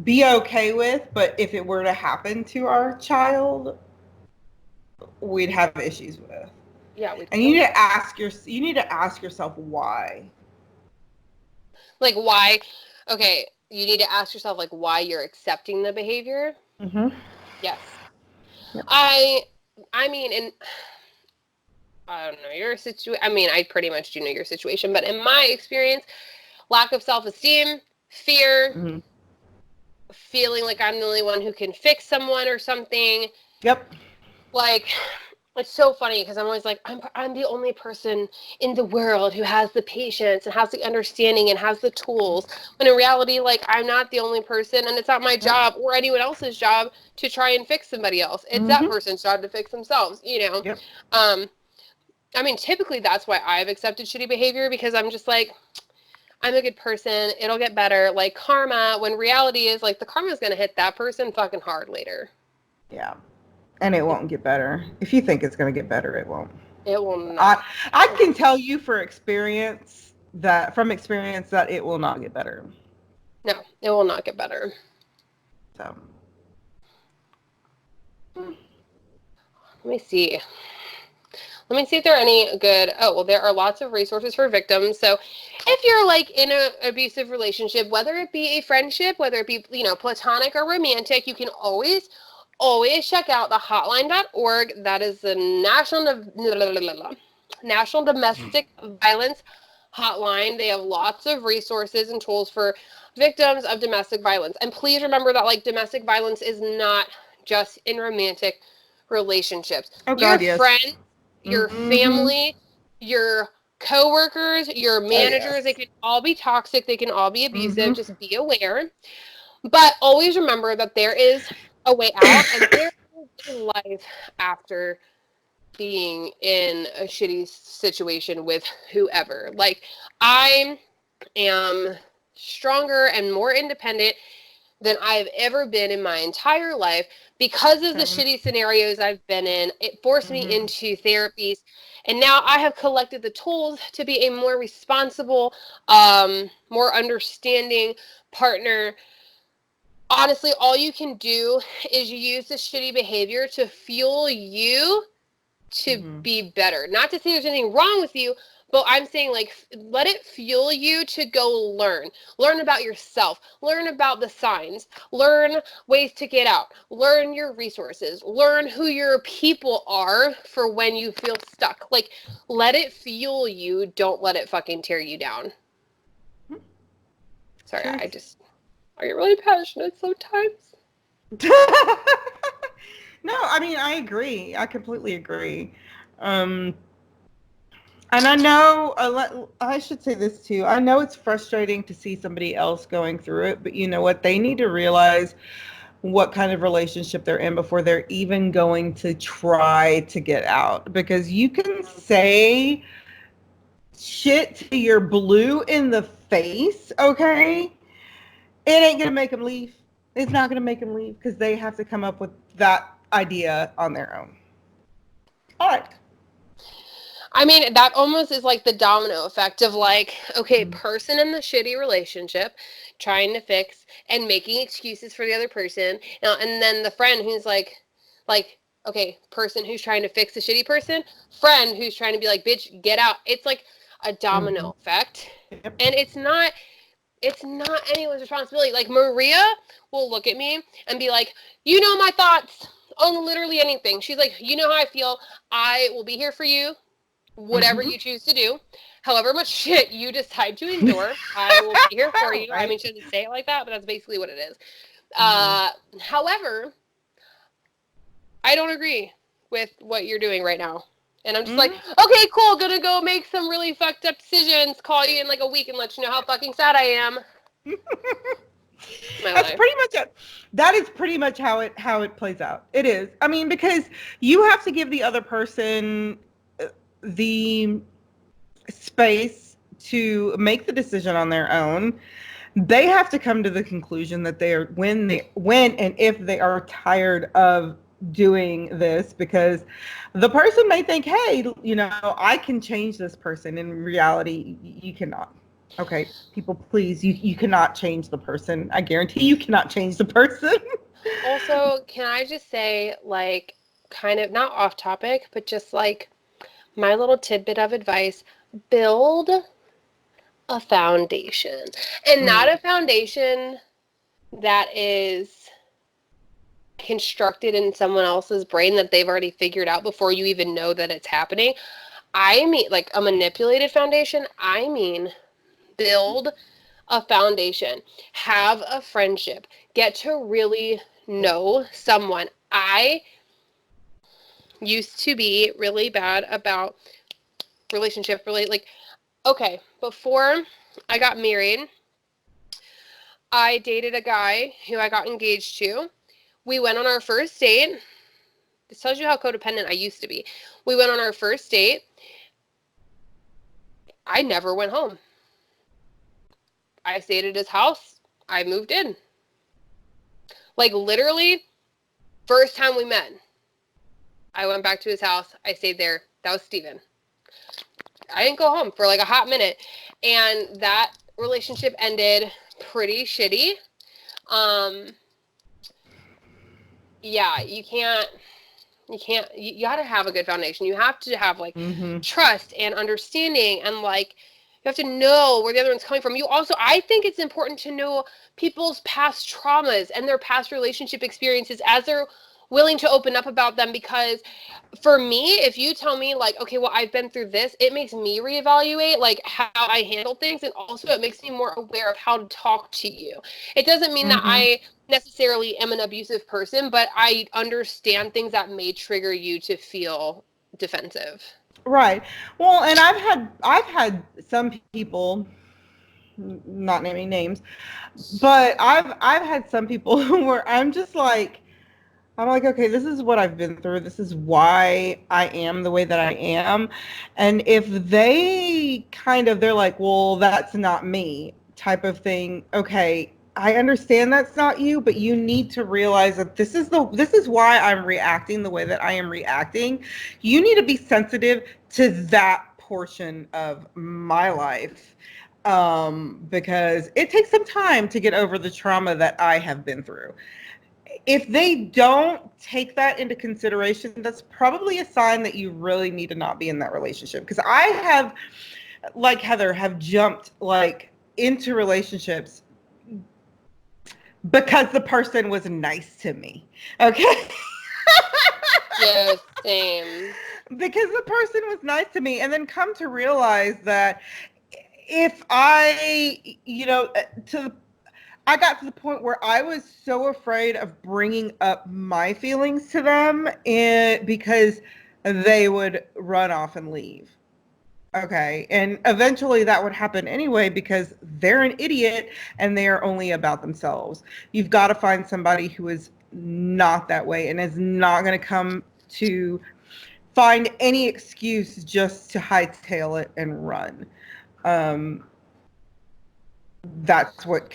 be okay with, but if it were to happen to our child, we'd have issues with. Yeah, and you need to ask yourself why. Like, why? Okay, you need to ask yourself, like, why you're accepting the behavior. Yes. Yep. I mean, and I don't know your situation. I mean, I pretty much do know your situation, but in my experience, lack of self-esteem, fear, feeling like I'm the only one who can fix someone or something. Yep. Like, it's so funny because I'm always like, I'm the only person in the world who has the patience and has the understanding and has the tools. When in reality, like, I'm not the only person, and it's not my job or anyone else's job to try and fix somebody else. It's that person's job to fix themselves, Yep. I mean, typically that's why I've accepted shitty behavior, because I'm just like, I'm a good person. It'll get better. Like, karma, when reality is, like, the karma is going to hit that person fucking hard later. Yeah. And it won't get better. If you think it's going to get better, it won't. It will not. I can tell you from experience that it will not get better. No, it will not get better. So. Let me see if there are any good. Oh, well, there are lots of resources for victims. So if you're, like, in an abusive relationship, whether it be a friendship, whether it be, platonic or romantic, you can always check out the hotline.org. That is the National Domestic Violence Hotline. They have lots of resources and tools for victims of domestic violence. And please remember that, like, domestic violence is not just in romantic relationships. Oh, God, your friends, your family, your coworkers, your managers, they can all be toxic. They can all be abusive. Just be aware. But always remember that there is a way out, and there is a life after being in a shitty situation with whoever. Like, I am stronger and more independent than I've ever been in my entire life because of the shitty scenarios I've been in. It forced me into therapies, and now I have collected the tools to be a more responsible, more understanding partner. Honestly, all you can do is use this shitty behavior to fuel you to be better. Not to say there's anything wrong with you, but I'm saying, like, let it fuel you to go learn. Learn about yourself. Learn about the signs. Learn ways to get out. Learn your resources. Learn who your people are for when you feel stuck. Like, let it fuel you. Don't let it fucking tear you down. Sorry, Cheers. I get really passionate sometimes. No, I mean, I agree. I completely agree. And I know, I should say this too. I know it's frustrating to see somebody else going through it, but you know what? They need to realize what kind of relationship they're in before they're even going to try to get out. Because you can say shit to your blue in the face, okay? It ain't going to make them leave. It's not going to make them leave because they have to come up with that idea on their own. All right. I mean, that almost is like the domino effect of, like, okay, person in the shitty relationship trying to fix and making excuses for the other person. And then the friend who's like, okay, person who's trying to fix the shitty person, friend who's trying to be like, bitch, get out. It's like a domino effect. Yep. And it's not anyone's responsibility. Like, Maria will look at me and be like, you know my thoughts on literally anything. She's like, you know how I feel. I will be here for you. Whatever you choose to do, however much shit you decide to endure, I will be here for you. Right. I mean, she doesn't say it like that, but that's basically what it is. However, I don't agree with what you're doing right now. And I'm just like, okay, cool, gonna go make some really fucked up decisions, call you in like a week and let you know how fucking sad I am. That's pretty much it. That is pretty much how it plays out. It is. I mean, because you have to give the other person the space to make the decision on their own. They have to come to the conclusion that they are when and if they are tired of doing this, because the person may think, hey, you know, I can change this person. In reality, you cannot. Okay, people, please, you cannot change the person. I guarantee you cannot change the person. Also, can I just say, like, kind of not off topic, but just like my little tidbit of advice, build a foundation. And not a foundation that is constructed in someone else's brain that they've already figured out before you even know that it's happening. I mean, like, a manipulated foundation. I mean, build a foundation. Have a friendship. Get to really know someone. I used to be really bad about okay, before I got married, I dated a guy who I got engaged to. We went on our first date. This tells you how codependent I used to be. We went on our first date. I never went home. I stayed at his house. I moved in. Like, literally, first time we met, I went back to his house. I stayed there. That was Steven. I didn't go home for like a hot minute. And that relationship ended pretty shitty. Yeah, you gotta have a good foundation. You have to have, like, trust and understanding, and, like, you have to know where the other one's coming from. You also, I think it's important to know people's past traumas and their past relationship experiences as they're willing to open up about them, because for me, if you tell me, like, okay, well, I've been through this, it makes me reevaluate, like, how I handle things, and also it makes me more aware of how to talk to you. It doesn't mean that I necessarily am an abusive person, but I understand things that may trigger you to feel defensive. Right. Well, and I've had some people, not naming names, but I've had some people where I'm like, okay, this is what I've been through. This is why I am the way that I am. And if they're like, well, that's not me type of thing. Okay, I understand that's not you, but you need to realize that this is why I'm reacting the way that I am reacting. You need to be sensitive to that portion of my life. Because it takes some time to get over the trauma that I have been through. if they don't take that into consideration, that's probably a sign that you really need to not be in that relationship. Because I have, like Heather, have jumped like into relationships because the person was nice to me. Okay. Yeah, same. Because the person was nice to me, and then come to realize that if I, I got to the point where I was so afraid of bringing up my feelings to them because they would run off and leave. Okay. And eventually that would happen anyway because they're an idiot and they are only about themselves. You've got to find somebody who is not that way and is not going to come to find any excuse just to hightail it and run. That's where it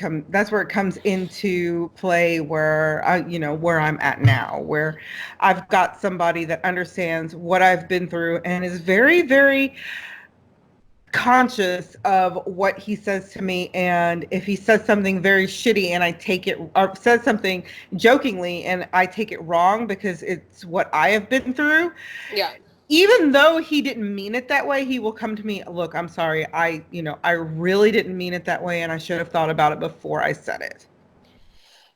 comes into play where where I'm at now, where I've got somebody that understands what I've been through and is very, very conscious of what he says to me. And if he says something very shitty and I take it, or says something jokingly and I take it wrong because it's what I have been through. Yeah. Even though he didn't mean it that way, he will come to me, look, I'm sorry. I really didn't mean it that way and I should have thought about it before I said it.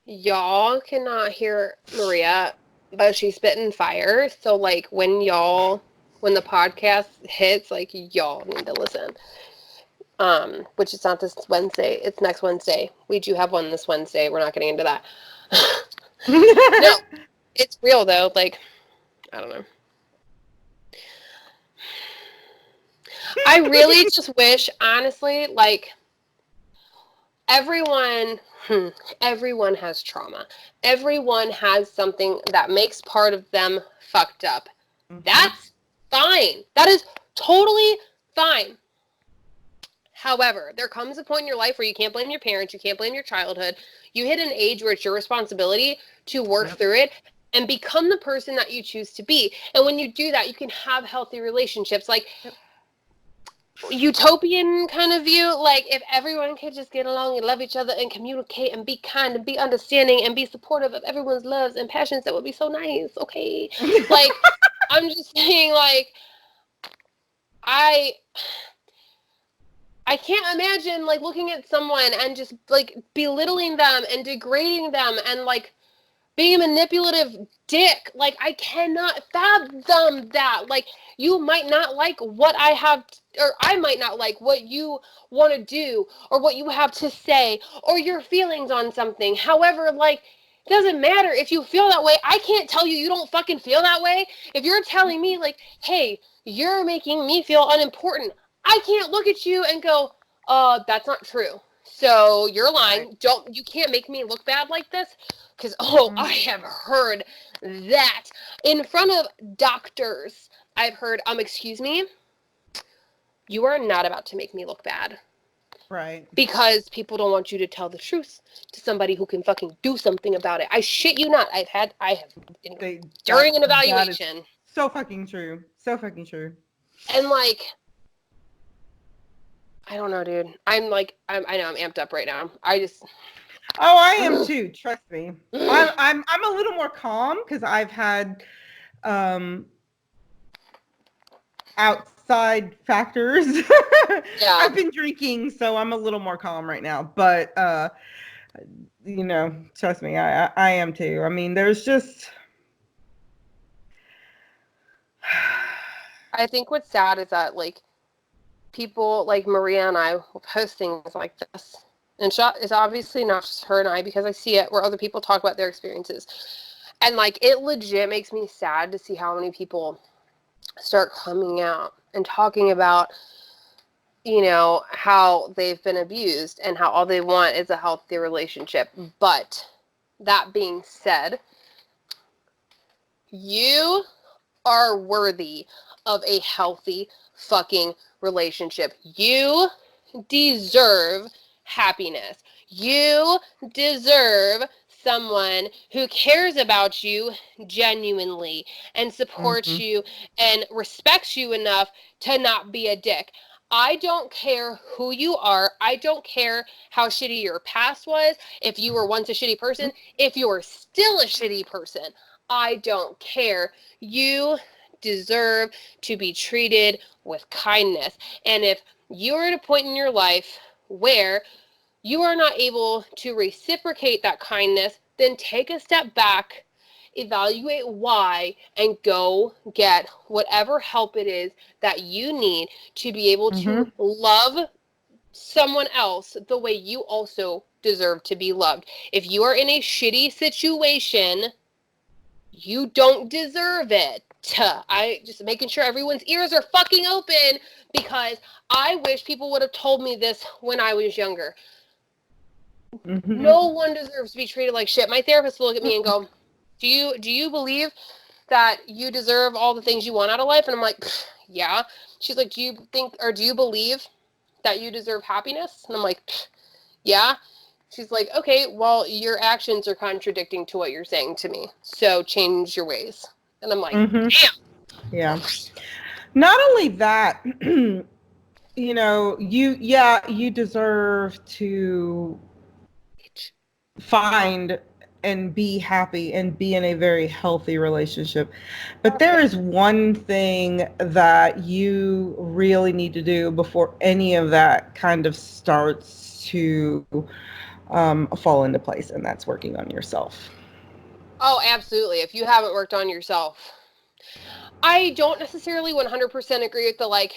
Y'all cannot hear Maria, but she's spitting fire. So like when the podcast hits, like y'all need to listen. Which is not this Wednesday. It's next Wednesday. We do have one this Wednesday. We're not getting into that. No, it's real though. Like, I don't know. I really just wish, honestly, like everyone has trauma. Everyone has something that makes part of them fucked up. Mm-hmm. That's fine. That is totally fine. However, there comes a point in your life where you can't blame your parents, you can't blame your childhood. You hit an age where it's your responsibility to work through it and become the person that you choose to be. And when you do that, you can have healthy relationships. Like, utopian kind of view, like if everyone could just get along and love each other and communicate and be kind and be understanding and be supportive of everyone's loves and passions, that would be so nice. Okay. Like, I'm just saying, like, I can't imagine like looking at someone and just like belittling them and degrading them and like being a manipulative dick. Like, I cannot fathom that. Like, you might not like what I have, or I might not like what you want to do, or what you have to say, or your feelings on something. However, like, it doesn't matter if you feel that way. I can't tell you don't fucking feel that way. If you're telling me, like, hey, you're making me feel unimportant, I can't look at you and go, that's not true. So you're lying. You can't make me look bad like this. Because, I have heard that in front of doctors. I've heard, excuse me, you are not about to make me look bad. Right. Because people don't want you to tell the truth to somebody who can fucking do something about it. I shit you not. During an evaluation. So fucking true. So fucking true. And like, I don't know, dude. I know I'm amped up right now. Oh, I am too. Trust me. I'm a little more calm because I've had outside factors. Yeah. I've been drinking, so I'm a little more calm right now. But trust me, I am too. I mean, there's just. I think what's sad is that like people like Maria and I will post things like this. And it's obviously not just her and I, because I see it where other people talk about their experiences. And, like, it legit makes me sad to see how many people start coming out and talking about, how they've been abused and how all they want is a healthy relationship. But that being said, you are worthy of a healthy fucking relationship. You deserve happiness. You deserve someone who cares about you genuinely and supports you and respects you enough to not be a dick. I don't care who you are. I don't care how shitty your past was. If you were once a shitty person, if you're still a shitty person, I don't care. You deserve to be treated with kindness. And if you're at a point in your life where you are not able to reciprocate that kindness, then take a step back, evaluate why, and go get whatever help it is that you need to be able to love someone else the way you also deserve to be loved. If you are in a shitty situation, you don't deserve it. I just making sure everyone's ears are fucking open, because I wish people would have told me this when I was younger. No one deserves to be treated like shit. My therapist will look at me and go, do you believe that you deserve all the things you want out of life? And I'm like, yeah. She's like, do you believe that you deserve happiness? And I'm like, yeah. She's like, okay, well, your actions are contradicting to what you're saying to me. So change your ways. And I'm like, damn. Yeah. Not only that, you know, you deserve to find and be happy and be in a very healthy relationship. But there is one thing that you really need to do before any of that kind of starts to fall into place, and that's working on yourself. Oh, absolutely. If you haven't worked on yourself. I don't necessarily 100% agree with the, like,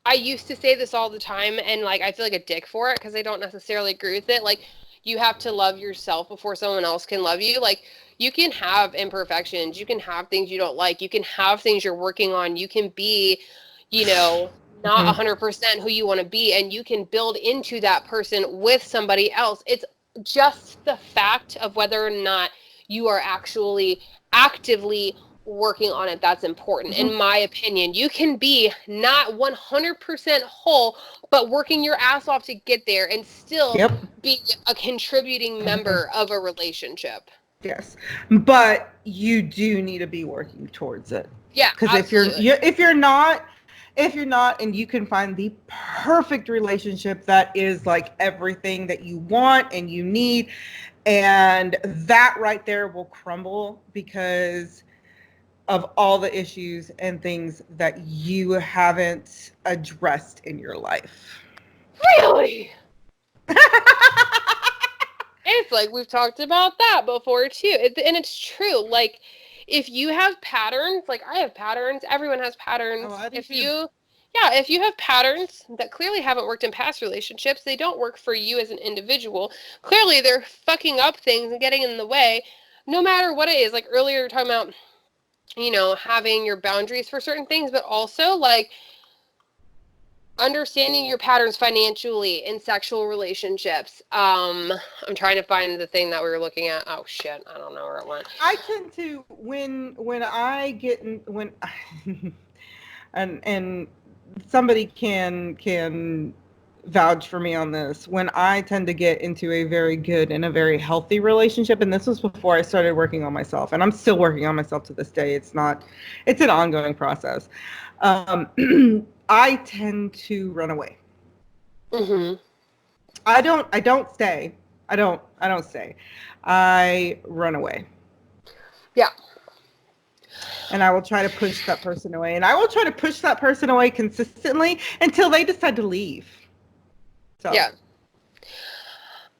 I used to say this all the time, and, like, I feel like a dick for it because I don't necessarily agree with it. Like, you have to love yourself before someone else can love you. Like, you can have imperfections. You can have things you don't like. You can have things you're working on. You can be, you know, not 100% who you want to be, and you can build into that person with somebody else. It's just the fact of whether or not you are actually actively working on it that's important. In my opinion, you can be not 100% whole, but working your ass off to get there and still be a contributing member of a relationship. Yes, but you do need to be working towards it. Yeah, because if you're not, and you can find the perfect relationship that is like everything that you want and you need, and that right there will crumble because of all the issues and things that you haven't addressed in your life. Really? It's like we've talked about that before too. And it's true. Like, if you have patterns, like I have patterns, everyone has patterns. Oh, I do if too. if you have patterns that clearly haven't worked in past relationships, they don't work for you as an individual. Clearly they're fucking up things and getting in the way, no matter what it is. Like earlier we were talking about, you know, having your boundaries for certain things, but also like understanding your patterns financially in sexual relationships. I'm trying to find the thing that we were looking at. Oh shit, I don't know where it went. I tend to when I get in, when and somebody can vouch for me on this. When I tend to get into a very good and a very healthy relationship, and this was before I started working on myself, and I'm still working on myself to this day. It's an ongoing process. I tend to run away. I don't stay. I don't stay. I run away. Yeah. And I will try to push that person away. And I will try to push that person away consistently until they decide to leave. So. Yeah.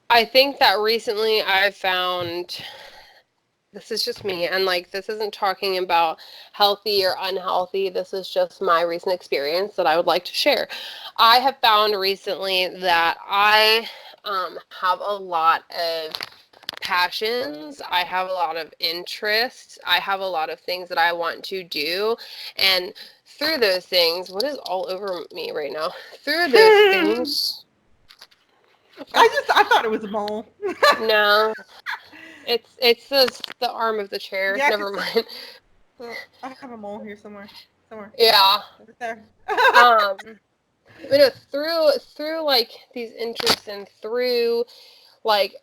I think that recently I found, this is just me, and like this isn't talking about healthy or unhealthy, this is just my recent experience that I would like to share. I have found recently that I have a lot of passions, I have a lot of interests, I have a lot of things that I want to do, and through those things, what is all over me right now? Through those things, I thought it was a mole. no, it's the arm of the chair. Yeah, Never mind. I have a mole here somewhere. Yeah. Right there. But no, through like these interests and through like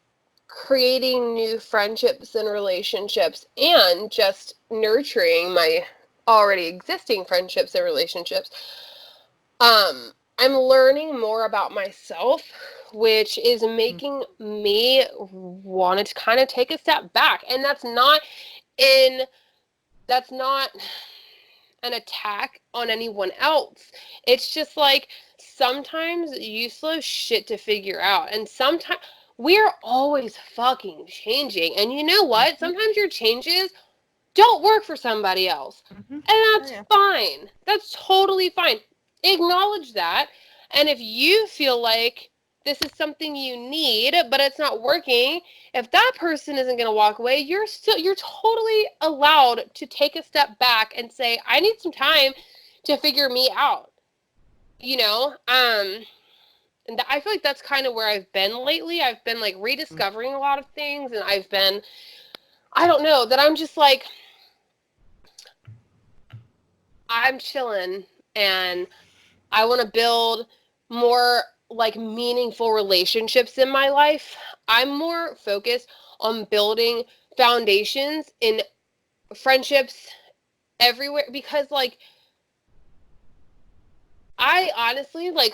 creating new friendships and relationships and just nurturing my already existing friendships and relationships, I'm learning more about myself, which is making me want to kind of take a step back. And that's not an attack on anyone else. It's just like sometimes you still have shit to figure out. And sometimes we're always fucking changing. And you know what? Sometimes your changes don't work for somebody else. And that's fine. That's totally fine. Acknowledge that. And if you feel like this is something you need, but it's not working, if that person isn't going to walk away, you're totally allowed to take a step back and say, I need some time to figure me out. You know? And I feel like that's kind of where I've been lately. I've been like rediscovering a lot of things, and I don't know, that I'm just like, I'm chilling and I want to build more like meaningful relationships in my life. I'm more focused on building foundations in friendships everywhere, because like I honestly like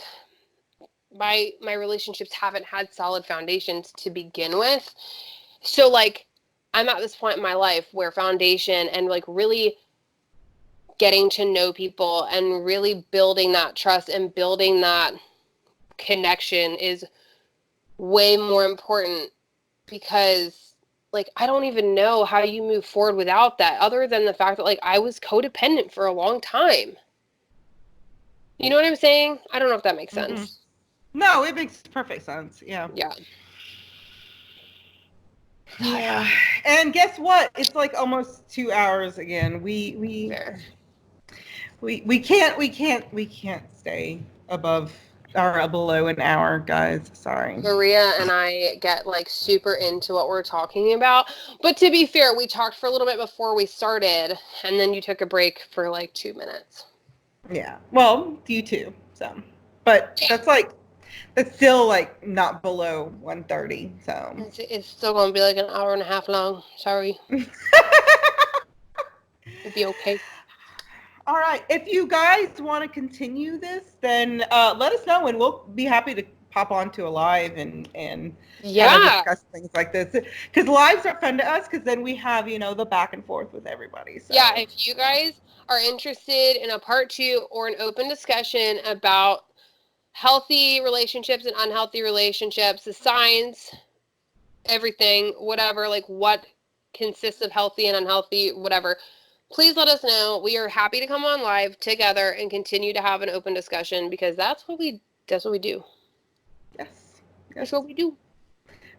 my relationships haven't had solid foundations to begin with. So like I'm at this point in my life where foundation and like really getting to know people and really building that trust and building that connection is way more important, because like I don't even know how you move forward without that, other than the fact that like I was codependent for a long time. You know what I'm saying? I don't know if that makes sense. No, it makes perfect sense. Yeah. Yeah. And guess what? It's like almost 2 hours again. We can't stay above or below an hour, guys. Sorry. Maria and I get like super into what we're talking about. But to be fair, we talked for a little bit before we started, and then you took a break for like 2 minutes. Yeah. Well, you too. So, but that's still like not below 1:30. So it's still gonna be like an hour and a half long. Sorry. It'd be okay. All right. If you guys want to continue this, then let us know, and we'll be happy to pop onto a live and kind of discuss things like this. Because lives are fun to us, because then we have, the back and forth with everybody. So. Yeah, if you guys are interested in a part 2 or an open discussion about healthy relationships and unhealthy relationships, the signs, everything, whatever, like what consists of healthy and unhealthy, whatever, please let us know. We are happy to come on live together and continue to have an open discussion, because that's what we do. Yes. That's what we do.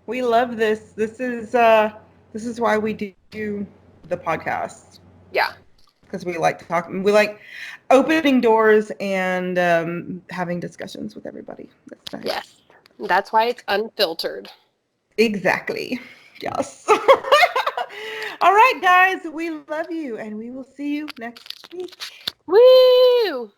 We love this. This is why we do the podcast. Yeah. Because we like talking. We like opening doors and having discussions with everybody. That's nice. Yes. That's why it's unfiltered. Exactly. Yes. All right, guys. We love you, and we will see you next week. Woo!